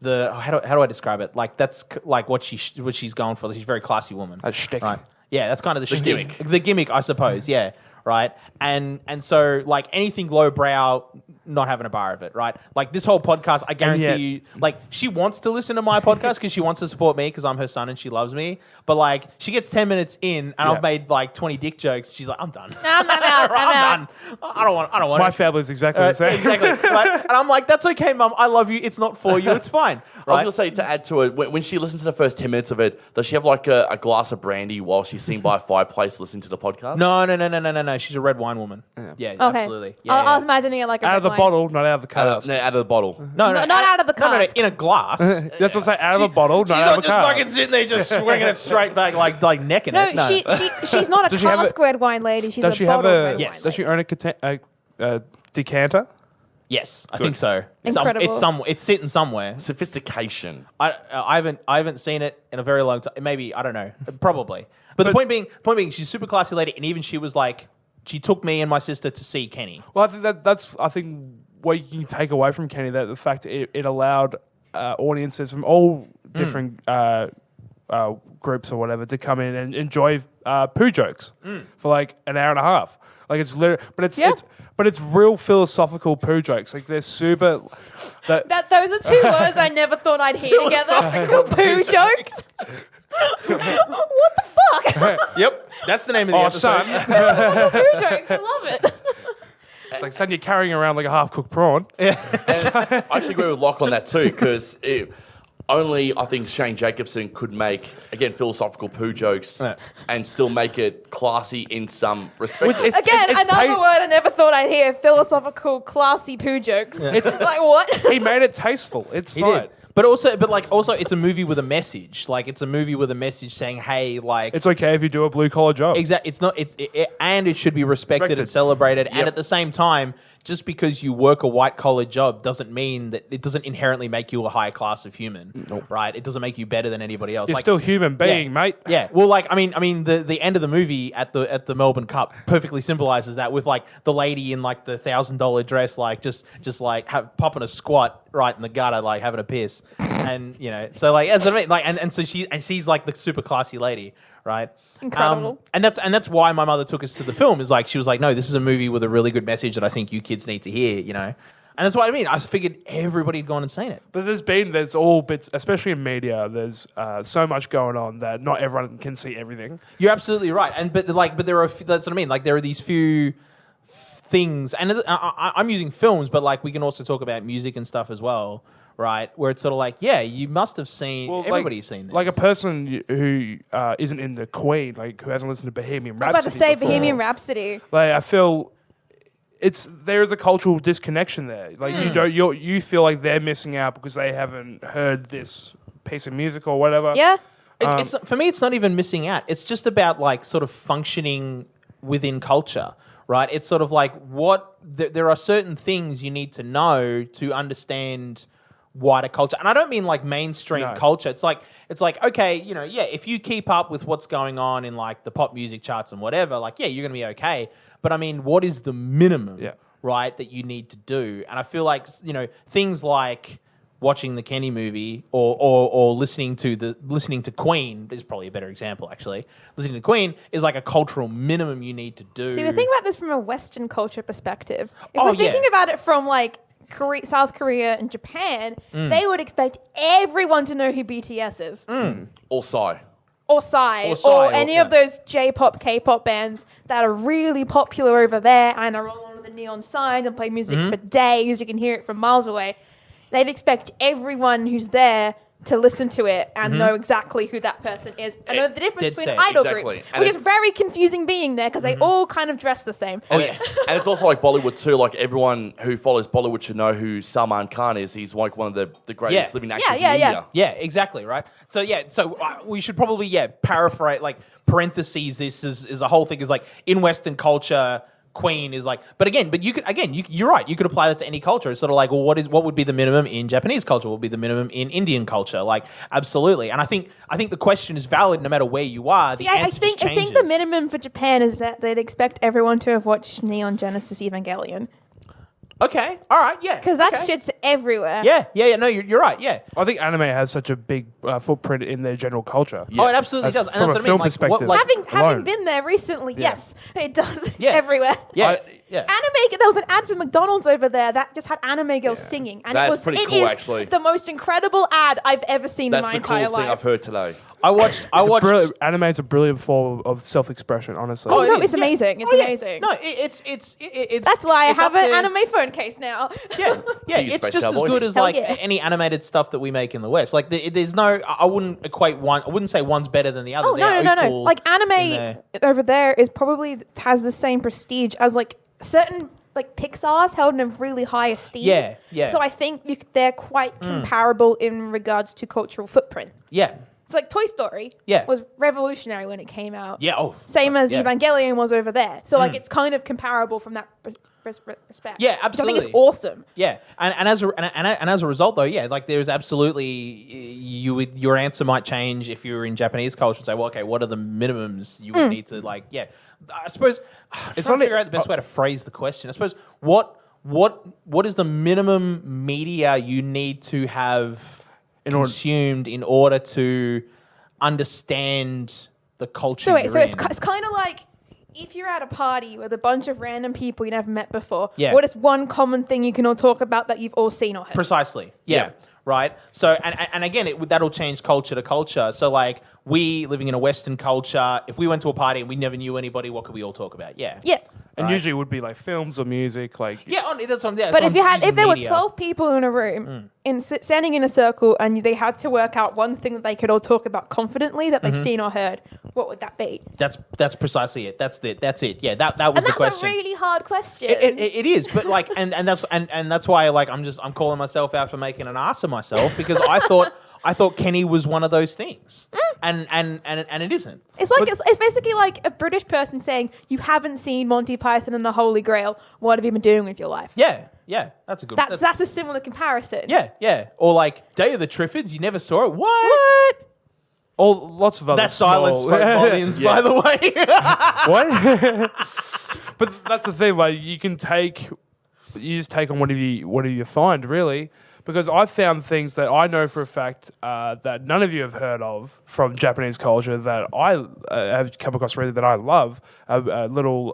the how do I describe it? Like that's like what she's going for. She's a very classy woman. A shtick. Right? Yeah, that's kind of the shtick. gimmick. The gimmick, I suppose. Yeah. Right. And so like anything lowbrow, not having a bar of it, right? Like this whole podcast, I guarantee yet- you, like she wants to listen to my podcast because she wants to support me because I'm her son and she loves me. But like she gets 10 minutes in and I've made like 20 dick jokes. She's like, I'm done. I'm out. I'm done. I don't want My it. family's exactly the same. Exactly. Right? And I'm like, that's okay, Mum. I love you. It's not for you. It's fine. I was Right? going to say, to add to it, when she listens to the first 10 minutes of it, does she have like a glass of brandy while she's sitting by a fireplace listening to the podcast? No. She's a red wine woman. Yeah, Okay. absolutely. Yeah, I was imagining it like a Out of the red wine. bottle, not out of the cask. No, out of the bottle. No, Not out of the No, cask. in a glass. That's what I'm saying. Out of a bottle, She's not out not of a just cask. fucking sitting there just swinging it straight back like necking No, it. No. she's not a Does she have cask red wine lady. She's Does a she have bottle a? red Yes. wine Does she lady. own a decanter? Yes, I think so. Incredible. It's sitting somewhere. Sophistication. I haven't seen it in a very long time. Maybe, I don't know. Probably. But the point being, she's a super classy lady, and even she was like, she took me and my sister to see Kenny. Well, I think that's what you can take away from Kenny, that the fact it allowed audiences from all different groups or whatever to come in and enjoy poo jokes for like an hour and a half. Like it's literally, but it's real philosophical poo jokes. Like they're super. Those are two words I never thought I'd hear together. Poo jokes. What the fuck? Yep, that's the name of the episode. son. Poo jokes. I love it. It's like saying you're carrying around like a half-cooked prawn. And I actually agree with Locke on that too, because only I think Shane Jacobson could make, again, philosophical poo jokes and still make it classy in some respect. Again, another word I never thought I'd hear. Philosophical, classy poo jokes. It's like what? He made it tasteful. It's He fine. did. But also, it's a movie with a message. Like, it's a movie with a message saying, "Hey, like, It's okay if you do a blue-collar job. exactly. It's not. And it should be respected and celebrated. And Yep. at the same time, just because you work a white collar job doesn't mean that it doesn't inherently make you a higher class of human, right? It doesn't make you better than anybody else. You're still human being, mate. Yeah. Well, like I mean, the end of the movie at the Melbourne Cup perfectly symbolizes that with like the lady in like the $1,000 dress, like just like popping a squat right in the gutter, like having a piss, and so like as I mean, like and so she's like the super classy lady, right? Incredible. And that's why my mother took us to the film. Is like she was like, no, this is a movie with a really good message that I think you kids need to hear, And that's what I mean. I figured everybody had gone and seen it. But there's all bits, especially in media. There's so much going on that not everyone can see everything. You're absolutely right. But there are that's what I mean. Like there are these few things, and I'm using films, but like we can also talk about music and stuff as well. Right, where it's sort of like, yeah, you must have seen. Everybody's seen this. Like a person who isn't into Queen, like who hasn't listened to Bohemian Rhapsody. I was about to say before. Bohemian Rhapsody. Like I feel there is a cultural disconnection there. Like you feel like they're missing out because they haven't heard this piece of music or whatever. Yeah. It's for me, it's not even missing out. It's just about like sort of functioning within culture. Right, it's sort of like there are certain things you need to know to understand wider culture, and I don't mean like mainstream culture. It's like okay, if you keep up with what's going on in like the pop music charts and whatever, like you're gonna be okay. But I mean, what is the minimum, right, that you need to do? And I feel like things like watching the Kenny movie or listening to Queen is probably a better example, actually. Listening to Queen is like a cultural minimum you need to do. See, we think about this from a Western culture perspective. If we're thinking about it from like South Korea and Japan, they would expect everyone to know who BTS is. Or Psy. Or Psy. Or any of those J-pop, K-pop bands that are really popular over there and are all under the neon signs and play music for days. You can hear it from miles away. They'd expect everyone who's there to listen to it and know exactly who that person is and know the difference between idol groups, which is very confusing being there because they all kind of dress the same. Oh yeah, and it's also like Bollywood too. Like everyone who follows Bollywood should know who Salman Khan is. He's like one of the greatest living actors in India. Yeah, exactly, right? So we should probably paraphrase, like parentheses. This is a whole thing. Is like in Western culture, Queen is like, you're right. You could apply that to any culture. It's sort of like, well, what would be the minimum in Japanese culture? What would be the minimum in Indian culture? Like, absolutely. And I think the question is valid no matter where you are. I think the minimum for Japan is that they'd expect everyone to have watched Neon Genesis Evangelion. Okay, all right, yeah. Because that shit's everywhere. Yeah. No, you're right. Yeah. I think anime has such a big footprint in their general culture. Yeah. Oh, it absolutely does. And from a film perspective. Having been there recently, yes, it does. It's everywhere. Yeah. Anime. There was an ad for McDonald's over there that just had anime girls singing, and That's pretty cool, actually. The most incredible ad I've ever seen in my entire life. That's the coolest thing I've heard today. I watched. Anime is a brilliant form of self-expression. Honestly. Oh no, it's amazing. It's amazing. No, it's. That's why I have an anime phone case now. Yeah. It's just as good as any animated stuff that we make in the West. Like there's no. I wouldn't equate one. I wouldn't say one's better than the other. Oh no. Like anime over there is probably has the same prestige as like certain. Like Pixar's held in a really high esteem. Yeah. So I think they're quite comparable in regards to cultural footprint. Yeah. So like Toy Story was revolutionary when it came out. Yeah. Same as Evangelion was over there. So like it's kind of comparable from that respect. Yeah, absolutely. Which I think it's awesome. Yeah, and as a result though, like there's absolutely your answer might change if you were in Japanese culture and say, well, okay, what are the minimums you would need to like? Yeah, I suppose it's trying to figure out the best way to phrase the question. I suppose what is the minimum media you need to have consumed in order to understand the culture? So it's kind of like if you're at a party with a bunch of random people you never met before. What is one common thing you can all talk about that you've all seen or heard? Precisely. Yeah. Right. So and again, that'll change culture to culture. So like we living in a Western culture, if we went to a party and we never knew anybody, what could we all talk about? Yeah. And usually it would be like films or music, like that's on. Yeah, but if there were 12 people in a room, standing in a circle, and they had to work out one thing that they could all talk about confidently that they've seen or heard, what would that be? That's precisely it. That's it. Yeah, that was the question. That's a really hard question. It is, but like, and that's why like I'm calling myself out for making an ass of myself because I thought Kenny was one of those things. and it isn't. It's like it's basically like a British person saying, "You haven't seen Monty Python and the Holy Grail. What have you been doing with your life?" Yeah, that's a good. That's a similar comparison. Yeah. Or like Day of the Triffids, you never saw it. What? Or lots of other That silence spoke volumes, by the way. What? But that's the thing. Like you just take on whatever you find, really. Because I found things that I know for a fact that none of you have heard of from Japanese culture that I have come across really that I love. A little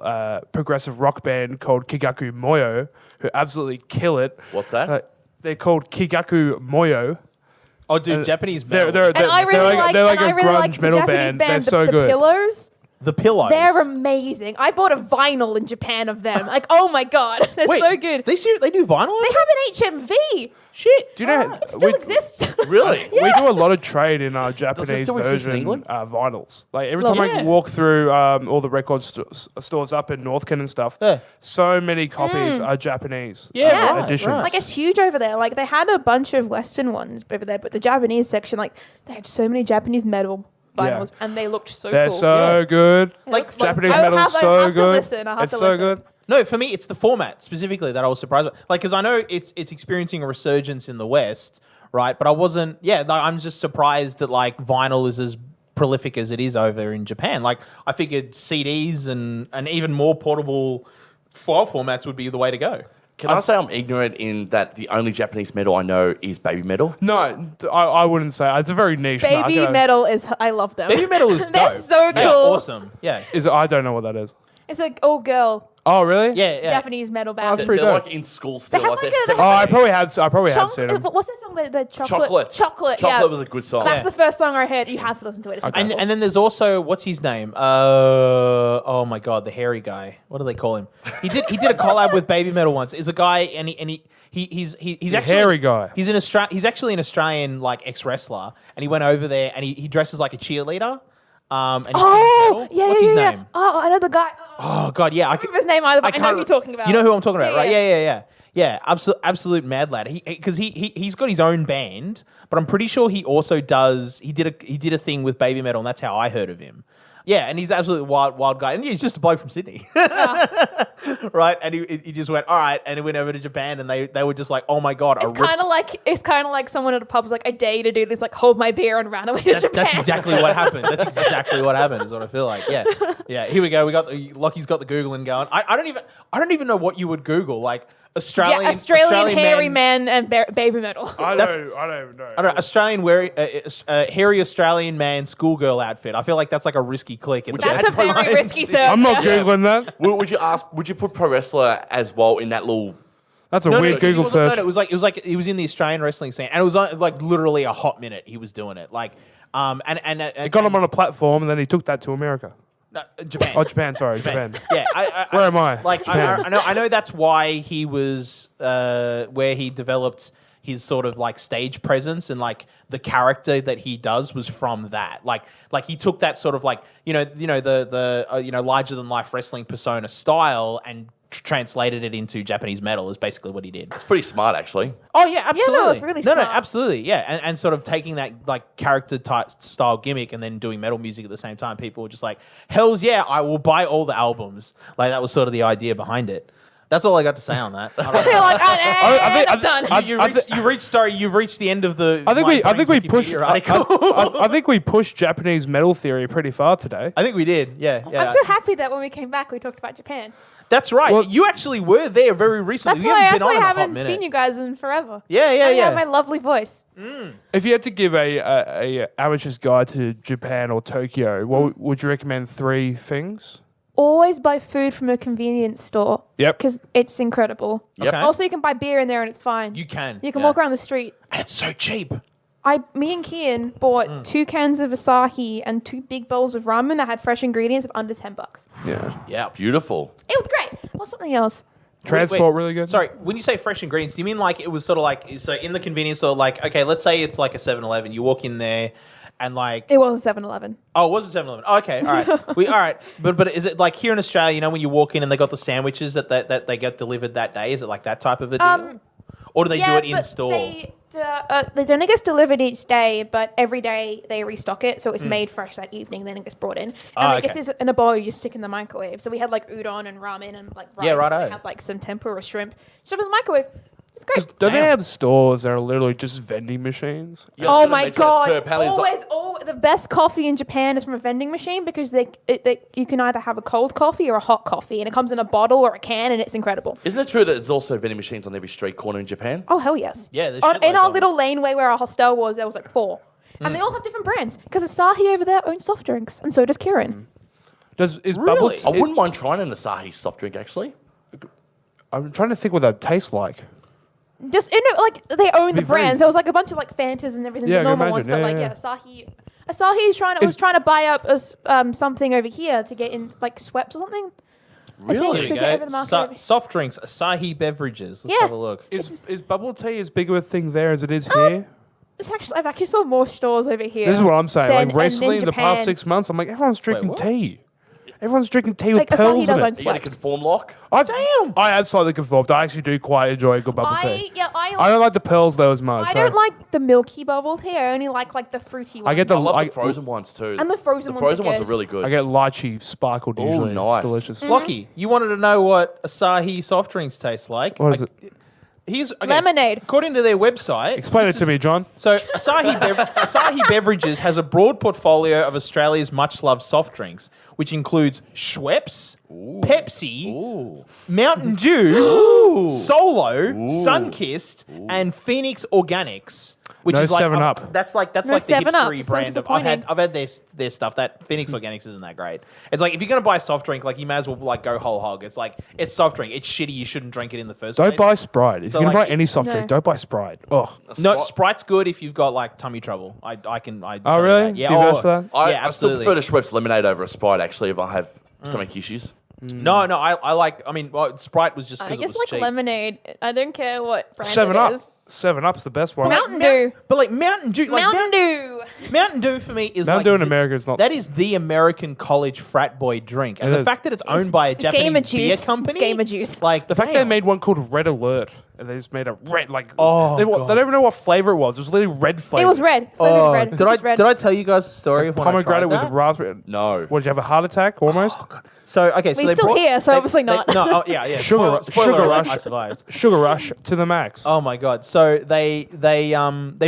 progressive rock band called Kigaku Moyo, who absolutely kill it. What's that? They're called Kigaku Moyo. Oh, dude, Japanese metal. They're like a grunge metal the band. They're the, so the good. Pillows. The Pillows. They're amazing. I bought a vinyl in Japan of them. Like, oh my god, they're Wait, so good. They do vinyl? They have an HMV. Shit. Do you know It still exists. Really? we do a lot of trade in our it Japanese still exist in version England? vinyls. Like every Well, time yeah. I walk through all the record stores up in Northcote and stuff, Yeah. so many copies are Japanese Yeah, right, editions. right. Like, it's huge over there. Like, they had a bunch of Western ones over there, but the Japanese section, like, they had so many Japanese metal vinyls, and they looked so They're cool. so good. Like, Japanese I'll metal have- is I'll so have to good. listen, I'll have It's to so listen. good. No, for me, it's the format specifically that I was surprised by. Like, because I know it's experiencing a resurgence in the West, right? But I wasn't. Yeah, like, I'm just surprised that like vinyl is as prolific as it is over in Japan. Like, I figured CDs and even more portable file formats would be the way to go. Can I say I'm ignorant in that the only Japanese metal I know is baby metal? No, I wouldn't say. It's a very niche Baby market. metal is, I love them. Baby metal is They're dope. so cool. Yeah, awesome. Yeah. I don't know what that is. It's like all girl Oh, really? Yeah. Japanese metal band. that's They're pretty like dope. in school still. have Like like they're a- Oh, I 17. probably have seen them. What's that song? The chocolate. Chocolate. Chocolate. Yeah. Chocolate was a good song. That's Yeah. the first song I heard. You have to listen to it. It's And incredible. then there's also what's his name? Oh my god, the hairy guy. What do they call him? He did a collab with Baby Metal once. Is a guy and he's The actually hairy guy. He's he's actually an Australian like ex wrestler, and he went over there and he dresses like a cheerleader. And he sings metal. Yeah, what's yeah, his yeah. name? Oh, I know the guy. Oh god, yeah, I don't remember his name either, but I know who you're talking about. You know who I'm talking about, Yeah, right? yeah. Yeah, absolute mad lad. Because he's got his own band, but I'm pretty sure he also does. He did a thing with Baby Metal, and that's how I heard of him. Yeah, and he's absolutely wild guy, and he's just a bloke from Sydney, right? And he just went all right, and he went over to Japan, and they were just like, oh my god, It's kind of like someone at a pub's like, I dare you to do this, like hold my beer and ran away to Japan. That's exactly what happened. That's exactly what happened. Is what I feel like. Yeah. Here we go. Lockie's got the Googling going. I don't even know what you would Google like. Australian hairy man and baby metal. I don't even know. I don't know, Australian hairy Australian man schoolgirl outfit. I feel like that's like a risky click. That's a very risky search. I'm not yeah. Googling that. Would you put pro wrestler as well in that little? That's a weird Google search. No, it was like he was in the Australian wrestling scene, and it was like literally a hot minute he was doing it. Like, It got him on a platform, and then he took that to America. Japan. Oh, Japan. Sorry, Japan. Yeah, Where am I? Like, Japan. I know that's why he was where he developed his sort of like stage presence and like the character that he does was from that. Like he took that sort of like the larger than life wrestling persona style and translated it into Japanese metal is basically what he did. It's pretty smart, actually. Oh yeah, absolutely. it's really No, smart. absolutely. Yeah, and sort of taking that like character type style gimmick and then doing metal music at the same time. People were just like, "Hell's yeah, I will buy all the albums." Like that was sort of the idea behind it. That's all I got to say on that. I don't know. You're like, I done. You've reached the end of the. I think we pushed. Wikipedia article. I think we pushed Japanese metal theory pretty far today. I think we did. Yeah. I'm so happy that when we came back, we talked about Japan. That's right. Well- you actually were there very recently. That's why I on in a hot haven't minute. seen you guys in forever. Yeah. I have my lovely voice. If you had to give a amateur's guide to Japan or Tokyo, what would you recommend 3 things? Always buy food from a convenience store. Yep. Because it's incredible. Yep. Okay. Also, you can buy beer in there and it's fine. You can. You can yeah. walk around the street. And it's so cheap. Me and Kian bought 2 cans of Asahi and 2 big bowls of ramen that had fresh ingredients of under $10. Yeah. Yeah. Beautiful. It was great. What's something else? Transport really good. Sorry, when you say fresh ingredients, do you mean like it was sort of like so in the convenience store? Like, okay, let's say it's like a 7-Eleven. You walk in there, and like It was a 7-Eleven. oh, it was a 7-Eleven. Oh, okay, all right, all right. But is it like here in Australia? You know, when you walk in and they got the sandwiches that they get delivered that day? Is it like that type of a deal? or do they do it in but store? The dinner gets delivered each day, but every day they restock it, so it's made fresh that evening. Then it gets brought in, and I guess it's in a bowl you just stick in the microwave. So we had like udon and ramen and like rice. Yeah, righto. We had like some tempura shrimp. Stuff in the microwave. It's great. Don't they Damn. have stores that are literally just vending machines? Yeah, I was Oh gonna my mention that too. god! Apparently The best coffee in Japan is from a vending machine because you can either have a cold coffee or a hot coffee, and it comes in a bottle or a can, and it's incredible. Isn't it true that there's also vending machines on every street corner in Japan? Oh hell yes! Yeah, there's in shitloads our of little laneway where our hostel was, there was like 4, and they all have different brands because Asahi over there owns soft drinks, and so does Kirin. Is Really? bubble? I wouldn't mind trying an Asahi soft drink actually. I'm trying to think what that tastes like. Just like they own the Be very- brands. There was like a bunch of like Fantas and everything, Yeah, I the can normal ones, imagine. but Yeah, like yeah. Asahi was trying to buy up us something over here to get in like Schweppes or something. Really? To There you get over go. the market over- Soft drinks, Asahi beverages. Let's Yeah. have a look. Is bubble tea as big of a thing there as it is here? I've actually saw more stores over here. This is what I'm saying. than- Like recently, and in the past Japan. 6 months, I'm like, everyone's drinking what? tea. Everyone's drinking tea with Like, Asahi pearls does in own it. You got a Schweppes. conform lock? I absolutely conformed. I actually do quite enjoy a good bubble tea. I I don't like the pearls though as much. I don't like the milky bubble tea. I only like the fruity one. I get I the love I, the frozen ones too. And the frozen The ones are frozen ones are good. really good. I get lychee sparkled Oh, usually. nice. It's delicious. Lucky, you wanted to know what Asahi soft drinks taste like. What is it? Here's okay, Lemonade. According to their website, Explain it this to is- me, John. So Asahi Beverages has a broad portfolio of Australia's much-loved soft drinks, which includes Schweppes, Pepsi, Mountain Dew, Solo, Sunkist, and Phoenix Organics. Which No is like 7-Up. That's like No the 7-Up. hipstery So brand of. disappointing. I've had their stuff. That Phoenix Organics isn't that great. It's like if you're gonna buy a soft drink, like you may as well like go whole hog. It's like it's soft drink. It's shitty. You shouldn't drink it in the first place. Don't buy Sprite. If So, you're gonna like, buy any soft No. drink, don't buy Sprite. Oh, No, Sprite's good if you've got like tummy trouble. I can. Oh, tell you really? that. Yeah. Do you verse that? I yeah, still absolutely. prefer to Schweppes lemonade over a Sprite actually if I have stomach issues. No, I like. I mean, Sprite was just I because it guess was like cheap. lemonade. I don't care what brand 7 it Up. is. 7 Up's the best one. Mountain Dew. But like Mountain Dew, like Mountain Dew. Mountain Dew for me is Mountain like Dew in America is not. That is the American college frat boy drink, and It the is. fact that it's owned by a Japanese Gamer beer juice. company, It's gamer juice. like The fact they damn. made one called Red Alert, and they just made a red like. Oh, they God. don't even know what flavor it was. It was literally red flavor. It was red. Flavored Oh, red. did Just I red. did I tell you guys the story of when I tried Pomegranate with that? raspberry. No. What did you have a heart attack almost? So okay, so We're they still brought- here, so they- obviously not. no, yeah. Sugar Spoiler alert, rush. I survived. Sugar rush to the max. Oh my god! So they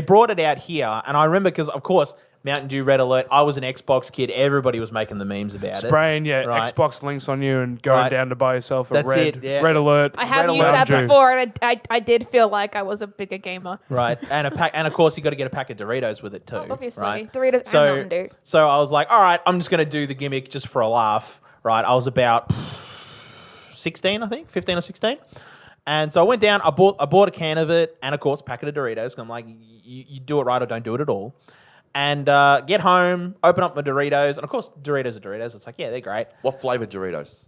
brought it out here, and I remember because of course Mountain Dew Red Alert. I was an Xbox kid. Everybody was making the memes about it. Spraying Right. Xbox links on you and going Right. down to buy yourself a That's red it, yeah. Red Alert. I have Red used Alert that Mountain Dew. before, and I did feel like I was a bigger gamer. Right, and a pack, and of course you got to get a pack of Doritos with it too. Obviously, right? Doritos So, and Mountain Dew. so I was like, all right, I'm just gonna do the gimmick just for a laugh. Right, I was about 16, I think, 15 or 16. And so I went down, I bought a can of it, and of course, a packet of Doritos. And I'm like, you do it right or don't do it at all. And get home, open up my Doritos, and of course, Doritos are Doritos. It's like, yeah, they're great. What flavored Doritos?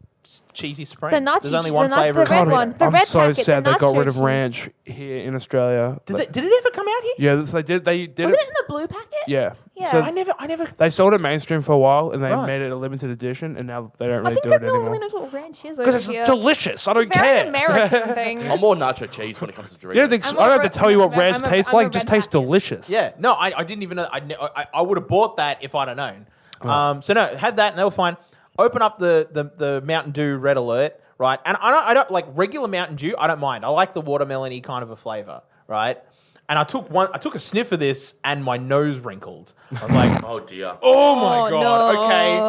Cheesy Supreme. The nacho- There's only one the na- flavor. the red of one. Dorito. The I'm red so packet, the sad they got nacho rid of cheese. ranch here in Australia. Did it ever come out here? Yeah, so they did. They did Was it in the blue packet? Yeah. Yeah. So I never. they sold it mainstream for a while, and they Right. made it a limited edition, and now they don't I really think do there's it no one anymore. really knows what ranch is over Because it's here. delicious. I don't Very care. American thing. I'm more nacho cheese when it comes to Doritos. You don't think I'm I don't a have to red- tell you what I'm a- ranch I'm a- tastes I'm a like. It just red tastes packet. delicious. Yeah, no, I didn't even know. I would have bought that if I'd have known. So no, had that and they were fine. Open up the Mountain Dew Red Alert, right? And I don't like regular Mountain Dew. I don't mind. I like the watermelon-y kind of a flavor, right? And I took a sniff of this and my nose wrinkled. I was like, Oh dear. oh my Oh, god, no.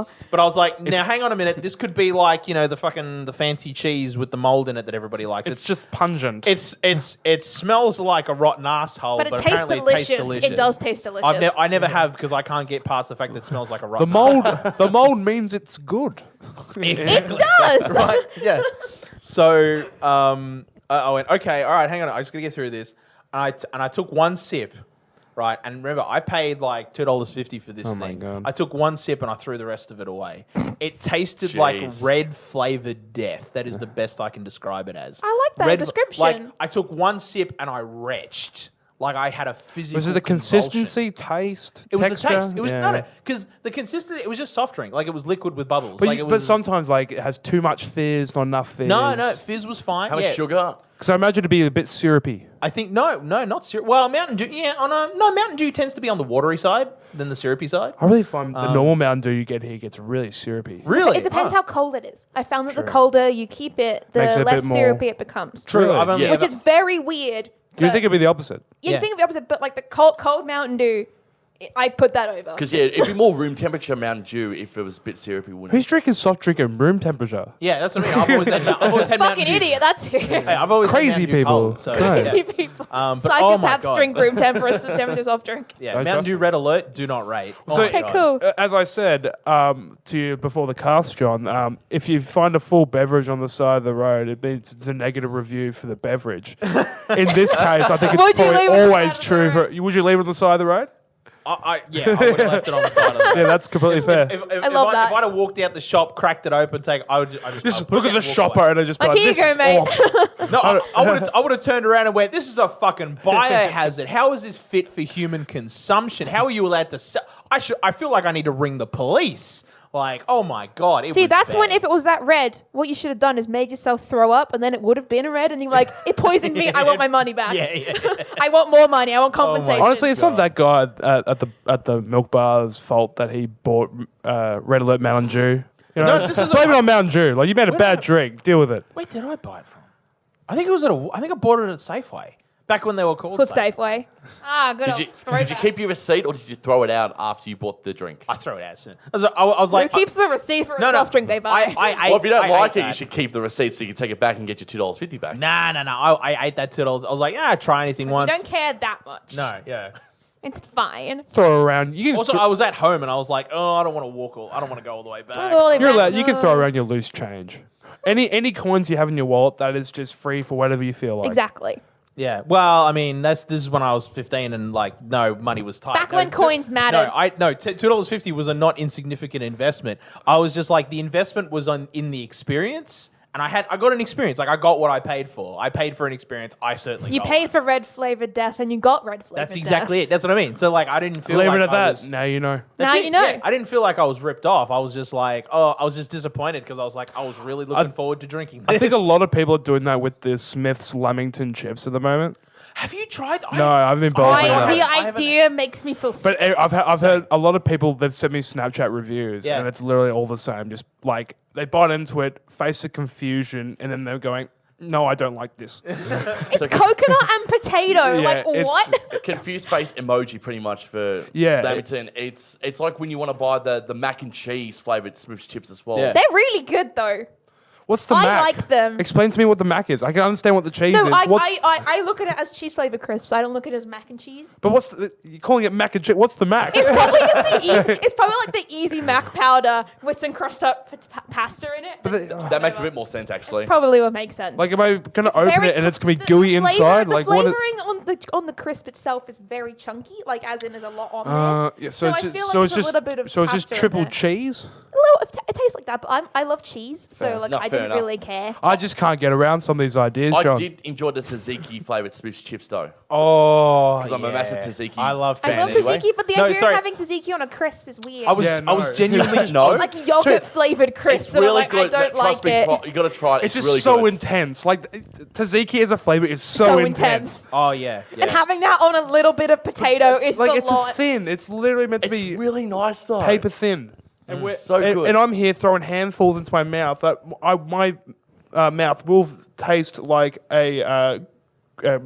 okay. But I was like, now hang on a minute. This could be like the fancy cheese with the mold in it that everybody likes. It's just pungent. It smells like a rotten asshole, But it tastes apparently delicious. it tastes delicious. It does taste delicious. I never have because I can't get past the fact that it smells like a the rotten mold. The mold means it's good. It does. right? Yeah. So I went, okay, all right, hang on. I'm just gonna get through this, and I took one sip, right? And remember, I paid like $2.50 for this Oh my thing. God. I took one sip and I threw the rest of it away. It tasted like Jeez. red flavored death. That is the best I can describe it as. I like that Red, description. Like I took one sip and I retched. Like I had a physical. Was it the convulsion. consistency, taste, It was texture? the taste. It was Yeah. no, because the consistency. It was just soft drink. Like it was liquid with bubbles. But, like you- it but was, sometimes like it has too much fizz, not enough fizz. no, fizz was fine. How much yeah. sugar? Because I imagine it'd be a bit syrupy. I think no, not syrup. Well, Mountain Dew, yeah. Oh no, Mountain Dew tends to be on the watery side than the syrupy side. I really find the normal Mountain Dew you get here gets really syrupy. Really, It depends how cold it is. I found that the colder you keep it, the Makes it a less bit more- syrupy it becomes. True, Really? I've only Yeah. Which is very weird. You think it'd be the opposite? You Yeah. think of the opposite, but like the cold Mountain Dew, I put that over. Because it'd be more room temperature Mountain Dew if it was a bit syrupy, wouldn't Who's it? drinking soft drink at room temperature? Yeah, that's what I mean. I've always had Mountain Fucking Dew. idiot, that's who. Hey, I've always had Crazy Mountain Dew people. cold, so, Right. yeah. Crazy people. But oh my Psychopaths God. drink room temperature soft drink. Yeah, Don't Mountain trust Dew Red Alert, do not rate. Oh So- my Okay, God. cool. As I said to you before the cast, John, if you find a full beverage on the side of the road, it means it's a negative review for the beverage. In this case, I think it's Would you probably leave it on the always side of the true. road? Would you leave it on the side of the road? I would have left it on the side of the road. Yeah, that's completely fair. I love that. If I'd have walked out the shop, cracked it open, I would Just I'd put look it at down the and walk shop away. owner just be Like, like, here you this go, is mate. awful. No, I would have turned around and went, "This is a fucking biohazard. How is this fit for human consumption? How are you allowed to sell?" I feel like I need to ring the police. Like, oh my God. See, was that's when bad. if it was that red, what you should have done is made yourself throw up, and then it would have been a red, and you're like, it poisoned me. I want my money back. Yeah. I want more money. I want compensation. Honestly, it's not that guy at the milk bar's fault that he bought Red Alert Mountain Dew. You know, No, this is blame it on Mountain Dew. Like, you made a bad drink. Deal with it. Wait, did I buy it from? I think it was I think I bought it at Safeway. Back when they were called Called Safeway. Safeway. Ah, good. Did you keep your receipt or did you throw it out after you bought the drink? I throw it out soon. I was like, Who keeps the receipt for a no, soft drink they buy? Well, if you don't like it, that. you should keep the receipt so you can take it back and get your $2.50 back. Nah. I ate that $2. I was like, try anything You once. don't care that much. No, yeah. It's fine. Throw it around. You can Also, I was at home and I was like, oh, I don't want to I don't want to go all the way back. You're allowed. You can throw around your loose change. Any coins you have in your wallet that is just free for whatever you feel like. Exactly. Yeah. Well, I mean, this is when I was 15 and like no money was tight. Back when coins mattered. $2.50 was a not insignificant investment. I was just like the investment was in the experience. And I got an experience. Like I got what I paid for. I paid for an experience. I certainly You got paid one. for red flavored death, and you got red flavored. That's exactly it. That's what I mean. So like I didn't feel Leave like it at I that. was- Now you know. That's Now it, you know. yeah. I didn't feel like I was ripped off. I was just like, I was just disappointed because I was like, I was really looking forward to drinking this. I think a lot of people are doing that with the Smith's Lamington chips at the moment. Have you tried? No, I've been bowling The that. idea makes me feel sick. But I've heard a lot of people, they've sent me Snapchat reviews, Yeah. and it's literally all the same. Just like they bought into it, face of confusion, and then they're going, no, I don't like this. It's coconut and potato. Yeah, like, it's- what? Confused face emoji pretty much for Yeah. Lamington. It's like when you want to buy the mac and cheese flavored Smith's chips as well. Yeah. They're really good, though. What's the I Mac? like them. Explain to me what the Mac is. I can understand what the cheese No, is. I look at it as cheese flavored crisps. I don't look at it as mac and cheese. But you're calling it mac and cheese? What's the Mac? It's probably just the easy. It's probably like the easy mac powder with some crushed up pasta in it. That makes a bit more sense actually. Probably what makes sense. Like, am I going to open Very- it and it's going to be the gooey flavor- inside? The Like, what? flavoring on the crisp itself is very chunky. Like, as in, there's a lot on there. Yeah, So I feel like there's a little bit of so it's just pasta in triple there. cheese. A little, it tastes like that, but I love cheese, so Fair. like No, I fair didn't enough. really care. I just can't get around some of these ideas, I John. did enjoy the tzatziki flavored Smith's chips though. Oh, Because I'm a massive tzatziki I love I fan love anyway. tzatziki, but the No, idea sorry. of having tzatziki on a crisp is weird. I was Yeah, I was no. genuinely No. like yogurt flavored crisps, It's and really I'm like, good. I don't Trust like me, it. you got to try it. It's just really so good. intense. Like, tzatziki as a flavor is so So intense. intense. Oh yeah. And having that on a little bit of potato is Like, a it's lot. a thin. It's literally meant to It's be really nice though. paper thin. And, It's so good. and I'm here throwing handfuls into my mouth. That my mouth will taste like a. Garlic,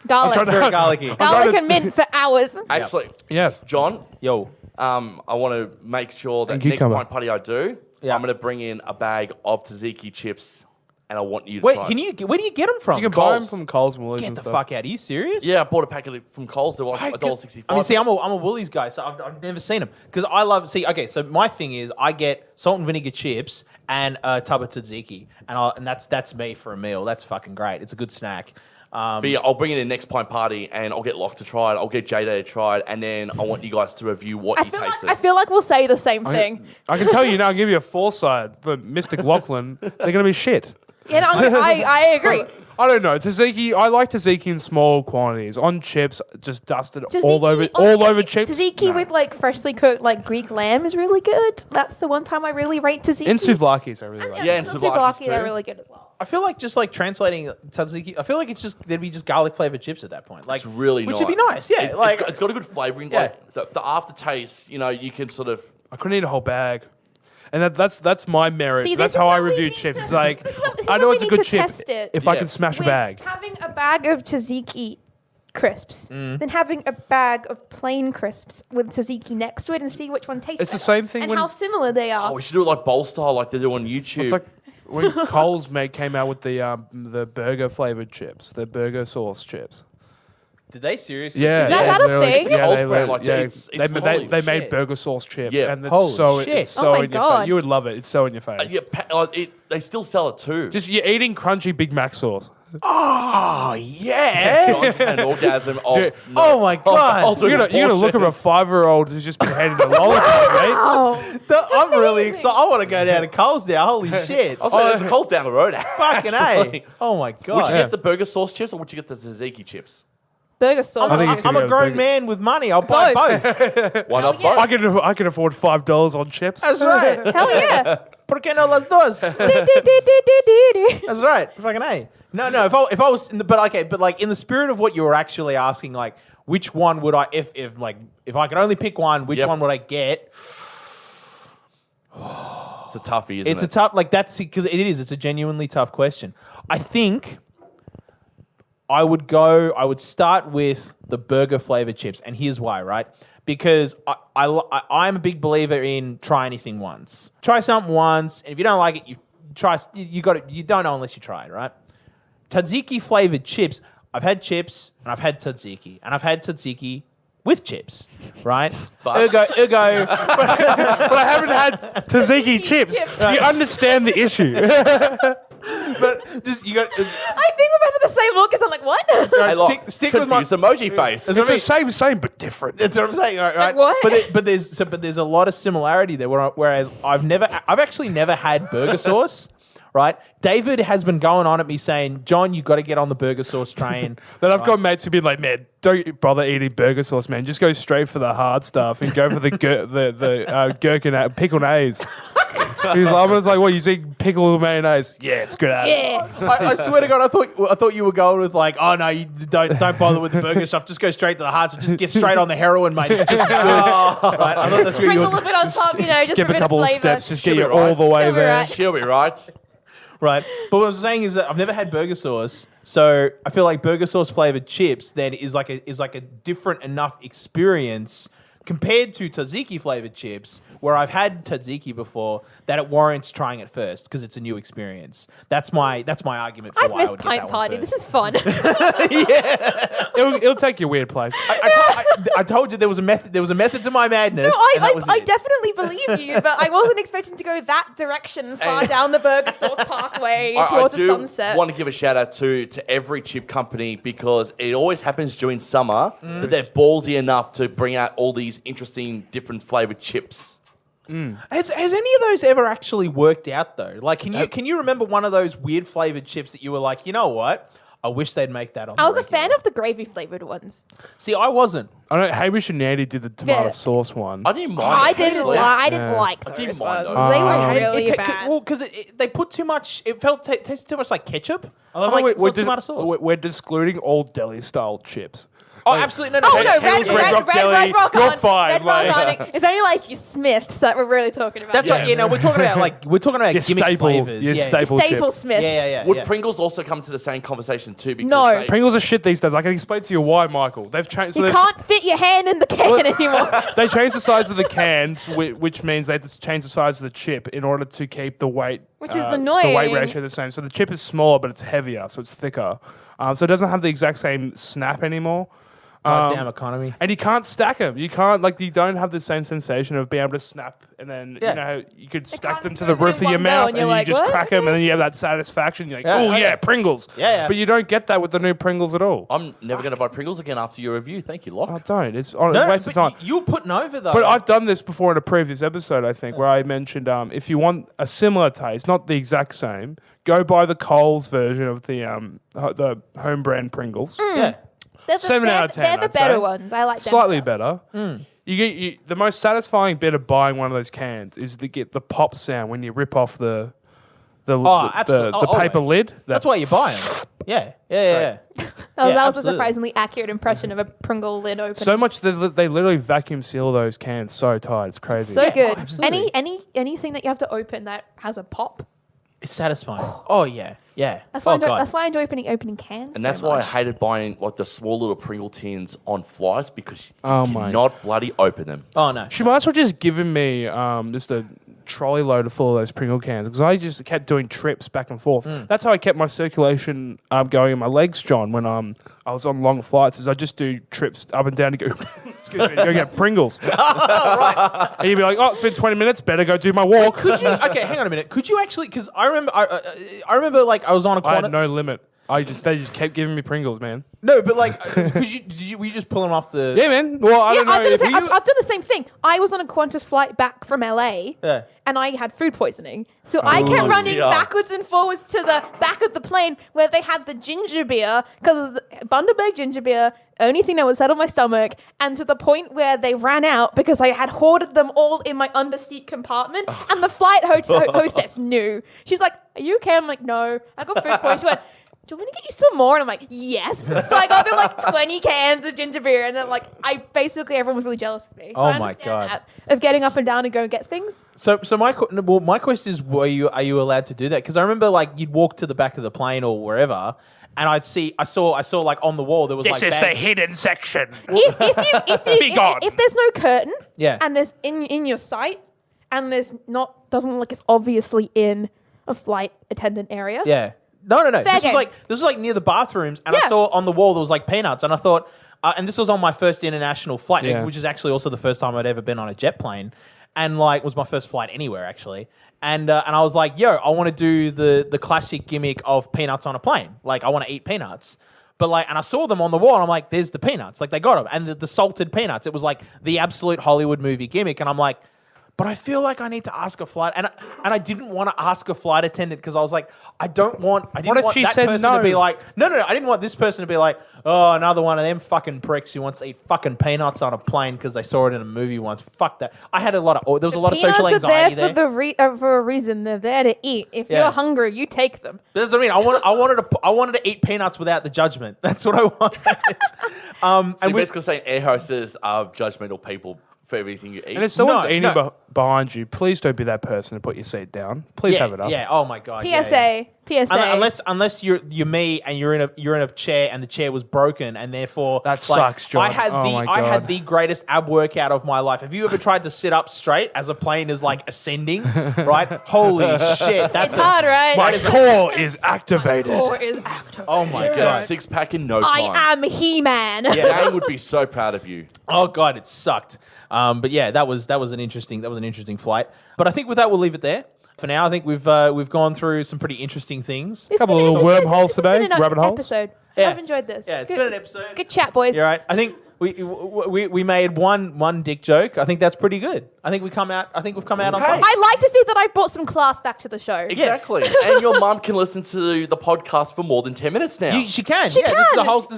I'm trying to- Very garlicky. I'm garlic trying and to- mint for hours. Actually, Yes. John, Yo. I want to make sure that And next cucumber. pint party I do, Yeah. I'm going to bring in a bag of tzatziki chips, and I want you to Wait, try can it. you? Where do you get them from? You can buy them Coles. from Coles and Woolies Get and the stuff. fuck out. Are you serious? Yeah, I bought a packet from Coles. They're like $1.65. I mean, see, I'm a Woolies guy, so I've never seen them because I love. See, okay, so my thing is I get salt and vinegar chips and a tub of tzatziki, and that's me for a meal. That's fucking great. It's a good snack. But yeah, I'll bring it in next pint party, and I'll get Locke to try it. I'll get Jada to try it, and then I want you guys to review what you tasted. I feel like we'll say the same thing. I can tell you now, I'll give you a foresight for Mystic Lachlan. They're going to be shit. Yeah, no, I agree. I don't know. Tzatziki, I like tzatziki in small quantities. On chips, just dusted all over chips. Tzatziki No. with like freshly cooked like Greek lamb is really good. That's the one time I really rate tzatziki. And souvlakis, I really like. Yeah, and some souvlakis souvlaki, they're too. really good as well. I feel like just like translating tzatziki. I feel like there'd be just garlic flavored chips at that point. Like It's really which nice. would be nice. Yeah, It's got a good flavoring. Yeah. Like the aftertaste, you can sort of. I couldn't eat a whole bag. And that's my merit. See, That's this how is I what we review need chips. to- It's like, this is what I know we it's a need good to chip test it. if I Yeah. can smash a With bag. having a bag of tzatziki crisps, Mm. then having a bag of plain crisps with tzatziki next to it and see which one tastes It's the better same thing and when- how similar they are. Oh, we should do it like bowl style, like they do on YouTube. It's like when Coles came out with the burger flavored chips, the burger sauce chips. did they seriously? Yeah, Is that a they're like- thing? Coles they brand, were- like, yeah, it's they holy made shit. burger sauce chips, Yeah. and it's Holy so shit. it's so Oh my in your God. face. You would love it. It's so in your face. yeah, they still sell it too. Just you're eating crunchy Big Mac sauce. Oh yeah. John just had an orgasm of. Yeah. Oh my God. ultimate You're gonna look at a proportions. 5-year-old who's just been handed a lollipop, mate. Oh, I'm really excited. I want to go down to Coles now. Holy shit. I was saying, there's a Coles down the road. Fucking actually. A. Oh my God. Would you Yeah. get the burger sauce chips or would you get the tzatziki chips? burger sauce. I think it's I'm gonna a go grown big. man with money. I'll buy both. Why not yeah. both? I can afford $5 on chips. That's right. Hell yeah. ¿Por qué no las dos? Do. That's right. Fucking A. No. If I was, but like in the spirit of what you were actually asking, like which one would I, if I could only pick one, which Yep. one would I get? It's a toughie, isn't It's it? a tough, like that's because it is. It's a genuinely tough question. I think I would start with the burger flavored chips, and here's why, right? Because I'm a big believer in try anything once. Try something once, and if you don't like it, you don't know unless you try it, right? Tzatziki flavored chips. I've had chips and I've had tzatziki, and I've had tzatziki with chips, right? But- Ergo. But I haven't had tzatziki chips. chips. Do you understand the issue? But just you got. I think we're both at the same look. Because I'm like, what? Hey, look, stick with my. confused emoji face. That's It's the same but different. That's what I'm saying, right? what? But there's a lot of similarity there. Whereas I've actually never had burger sauce, right? David has been going on at me saying, John, you got to get on the burger sauce train. Then I've got mates who've been like, man, don't bother eating burger sauce, man. Just go straight for the hard stuff and go for the gherkin pickled A's. I was like, what, you think pickled mayonnaise? Yeah, it's good as. Yeah. I swear to God, I thought you were going with like, oh no, you don't bother with the burger stuff. Just go straight to the heart. So just get straight on the heroin, mate. It's just as good. Right? I thought that's where you Sprinkle were. a bit on top, just Skip for a bit couple of of flavor. steps, just She'll get be you all right. the way She'll be there. right. She'll be right. Right. But what I'm saying is that I've never had burger sauce, so I feel like burger sauce flavored chips then is like a different enough experience compared to tzatziki flavored chips, where I've had tzatziki before, that it warrants trying it first because it's a new experience. That's my argument for I've why I missed would get Pint that Party. one This first. is fun. It'll take you a weird place. I told you there was a method. There was a method to my madness. and that was I it. definitely believe you, but I wasn't expecting to go that direction far down the burger sauce pathway I towards the do sunset. want to give a shout out to every chip company because it always happens during summer that they're ballsy enough to bring out all these interesting different flavored chips. Has any of those ever actually worked out though? Like, can you remember one of those weird flavored chips that you were like, you know what? I wish they'd make that on. I was the a fan regular." of the gravy flavored ones. See, I wasn't. I know Hamish and Nandy did the tomato Yeah. sauce one. I didn't mind. I it, didn't actually. like. I didn't Yeah. like. I Those didn't mind ones. those. They were really It bad. well, because they put too much. It tasted too much like ketchup. I love I'm like, how it's not tomato sauce. we're excluding all deli style chips. Oh, absolutely no. Oh Red- no, Red Red Rock Rock Deli, Rock you're on- fine, Red Rock like- on it. It's only like your Smiths that we're really talking about. That's right. You know, we're talking about Your gimmick staple, flavors. your yeah. staple Staple chip. Smiths. Yeah. Would Pringles also come to the same conversation too? Because No. they- Pringles are shit these days. I can explain to you why, Michael. They've changed. You they've- can't fit your hand in the can anymore. They changed the size of the cans, which means they just changed the size of the chip in order to keep the weight, Which is the weight annoying. ratio the same. So the chip is smaller, but it's heavier, so it's thicker. So it doesn't have the exact same snap anymore. Goddamn economy. And you can't stack them. You can't you don't have the same sensation of being able to snap and then Yeah. you know how you could stack can't them to go the roof in of your one go mouth and and you're you like, just "What?" crack them and then you have that satisfaction. You're like, Yeah, oh yeah. yeah, Pringles. Yeah. But you don't get that with the new Pringles at all. I'm never going to buy Pringles again after your review. Thank you, Locke. I don't. It's a waste of time. You were putting over though. But I've done this before in a previous episode, I think, where I mentioned if you want a similar taste, not the exact same, go buy the Coles version of the home brand Pringles. yeah. They're 7 out of 10, They're the I'd better say. ones. I like them. Slightly better. You get the most satisfying bit of buying one of those cans is to get the pop sound when you rip off the The absolutely. paper Always. lid. That's why you buy them. Yeah. Yeah. That Yeah, was a absolutely. surprisingly accurate impression of a Pringle lid opening. So much that they literally vacuum seal those cans so tight. It's crazy. So good. absolutely. Anything that you have to open that has a pop. It's satisfying. Oh yeah. That's why God. that's why I enjoy opening cans. And that's so why I much. hated buying like the small little Pringle tins on flights because you Oh my. cannot bloody open them. Oh no. She might as well just given me just a trolley load full of those Pringle cans because I just kept doing trips back and forth. That's how I kept my circulation going in my legs, John, when I was on long flights. Is I just do trips up and down to go, excuse me, go get Pringles. Right. And you'd be like, oh, it's been 20 minutes, better go do my walk. Could you? Okay, hang on a minute. Could you actually? Because I remember, I remember, like I was on a I corner. had no limit. They just kept giving me Pringles, man. No, but like, were you just pulling off the? Yeah, man. Well, I don't know. I've done, if the same, you- I've done the same thing. I was on a Qantas flight back from LA, Yeah. and I had food poisoning. So I kept running dear. backwards and forwards to the back of the plane where they had the ginger beer, because Bundaberg ginger beer, only thing that would settle my stomach, and to the point where they ran out because I had hoarded them all in my underseat compartment, and the flight hostess knew. She's like, "Are you okay?" I'm like, "No, I got food poisoning." She went, "Do you want me to get you some more?" And I'm like, "Yes." So I got them like 20 cans of ginger beer, and then like everyone was really jealous of me. So Oh I my understand God. that, of getting up and down and go and get things. So my question is, are you allowed to do that? Because I remember like you'd walk to the back of the plane or wherever, and I saw like on the wall there was This like is the bags- hidden section. If there's no curtain, Yeah. and there's in your sight, and doesn't look like it's obviously in a flight attendant area. Yeah. No. Fair This game. was like near the bathrooms, and I Yeah. saw on the wall there was like peanuts, and I thought, and this was on my first international flight, Yeah. which is actually also the first time I'd ever been on a jet plane, and like was my first flight anywhere actually, and I was like, yo, I want to do the classic gimmick of peanuts on a plane, like I want to eat peanuts. But like, and I saw them on the wall, and I'm like, there's the peanuts, like they got them, and the salted peanuts. It was like the absolute Hollywood movie gimmick, and I'm like, but I feel like I need to ask a flight, and I didn't want to ask a flight attendant because I was like, I didn't if want she that said person no? to be like, no, I didn't want this person to be like, oh, another one of them fucking pricks who wants to eat fucking peanuts on a plane because they saw it in a movie once. Fuck that. I had there was a lot of social Peanuts anxiety are there for a reason. They're there to eat. If Yeah. you're hungry, you take them. That's what I mean. I wanted to eat peanuts without the judgment. That's what I wanted. So and you're we, basically saying air hostesses are judgmental people for everything you eat. And if someone's No, eating no. Behind you, please don't be that person to put your seat down. Please have it up. Yeah. Oh my god. PSA. Yeah. PSA. Unless you're me and you're in a chair and the chair was broken and therefore That sucks, John. I had Oh my I had God. the greatest ab workout of my life. Have you ever tried to sit up straight as a plane is like ascending? Right? Holy shit! That's It's hard, right? My core is activated. Or is active. Oh my Get a god. six pack in no time. I am He-Man. Yeah. Gang would be so proud of you. Oh god, it sucked. But yeah, that was an interesting flight. But I think with that we'll leave it there. For now, I think we've gone through some pretty interesting things. It's Couple been- of it's- little it's- wormholes it's today, been an rabbit holes. episode. Yeah. I've enjoyed this. Yeah, it's Good- been an episode. Good chat, boys. You're right. I think we made one dick joke. I think that's pretty good. I think we've come out on Hey. top. I'd like to see that I've brought some class back to the show. Exactly. And your mum can listen to the podcast for more than 10 minutes now. She can. She yeah, can. This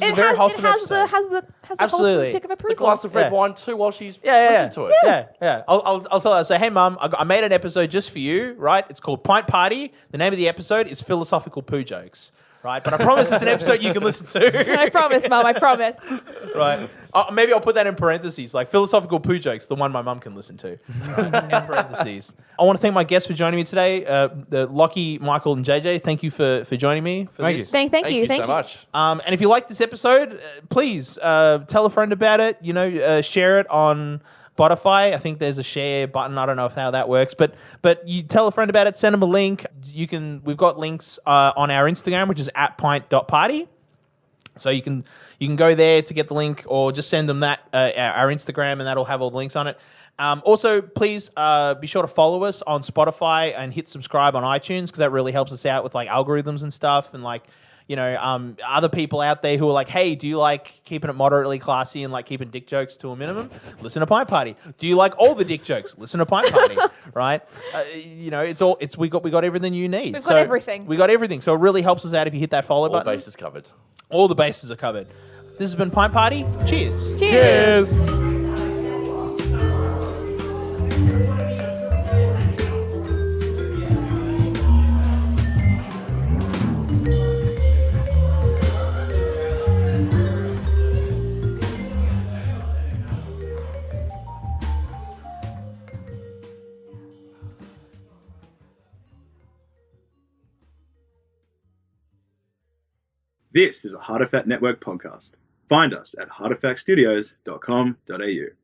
is a very wholesome episode. It has the Absolutely. wholesome stick of a approval. glass of red Yeah. wine too while she's Yeah. listening to it. Yeah. I'll tell her, say, hey, Mum, I made an episode just for you, right? It's called Pint Party. The name of the episode is Philosophical Poo Jokes, right? But I promise it's an episode you can listen to. I promise, Mum. I promise. Right. Maybe I'll put that in parentheses, like Philosophical Poo Jokes, the one my mum can listen to. In parentheses. I want to thank my guests for joining me today, the Lochie, Michael, and JJ. Thank you for joining me for Thank this. you. Thank you. so much. And if you like this episode, please tell a friend about it. Share it on Spotify. I think there's a share button. I don't know how that works, but you tell a friend about it. Send them a link. We've got links on our Instagram, which is @pint.party. So you can go there to get the link, or just send them that our Instagram, and that'll have all the links on it. Also, please be sure to follow us on Spotify and hit subscribe on iTunes, because that really helps us out with like algorithms and stuff, and like other people out there who are like, hey, do you like keeping it moderately classy and like keeping dick jokes to a minimum? Listen to Pint Party. Do you like all the dick jokes? Listen to Pint Party. Right? We got everything you need. We've got everything. We got everything. So it really helps us out if you hit that follow All button. bases covered. All the bases are covered. This has been Pint Party. Cheers. Cheers. Cheers. This is a Hard Effect Network podcast. Find us at hardeffectstudios.com.au.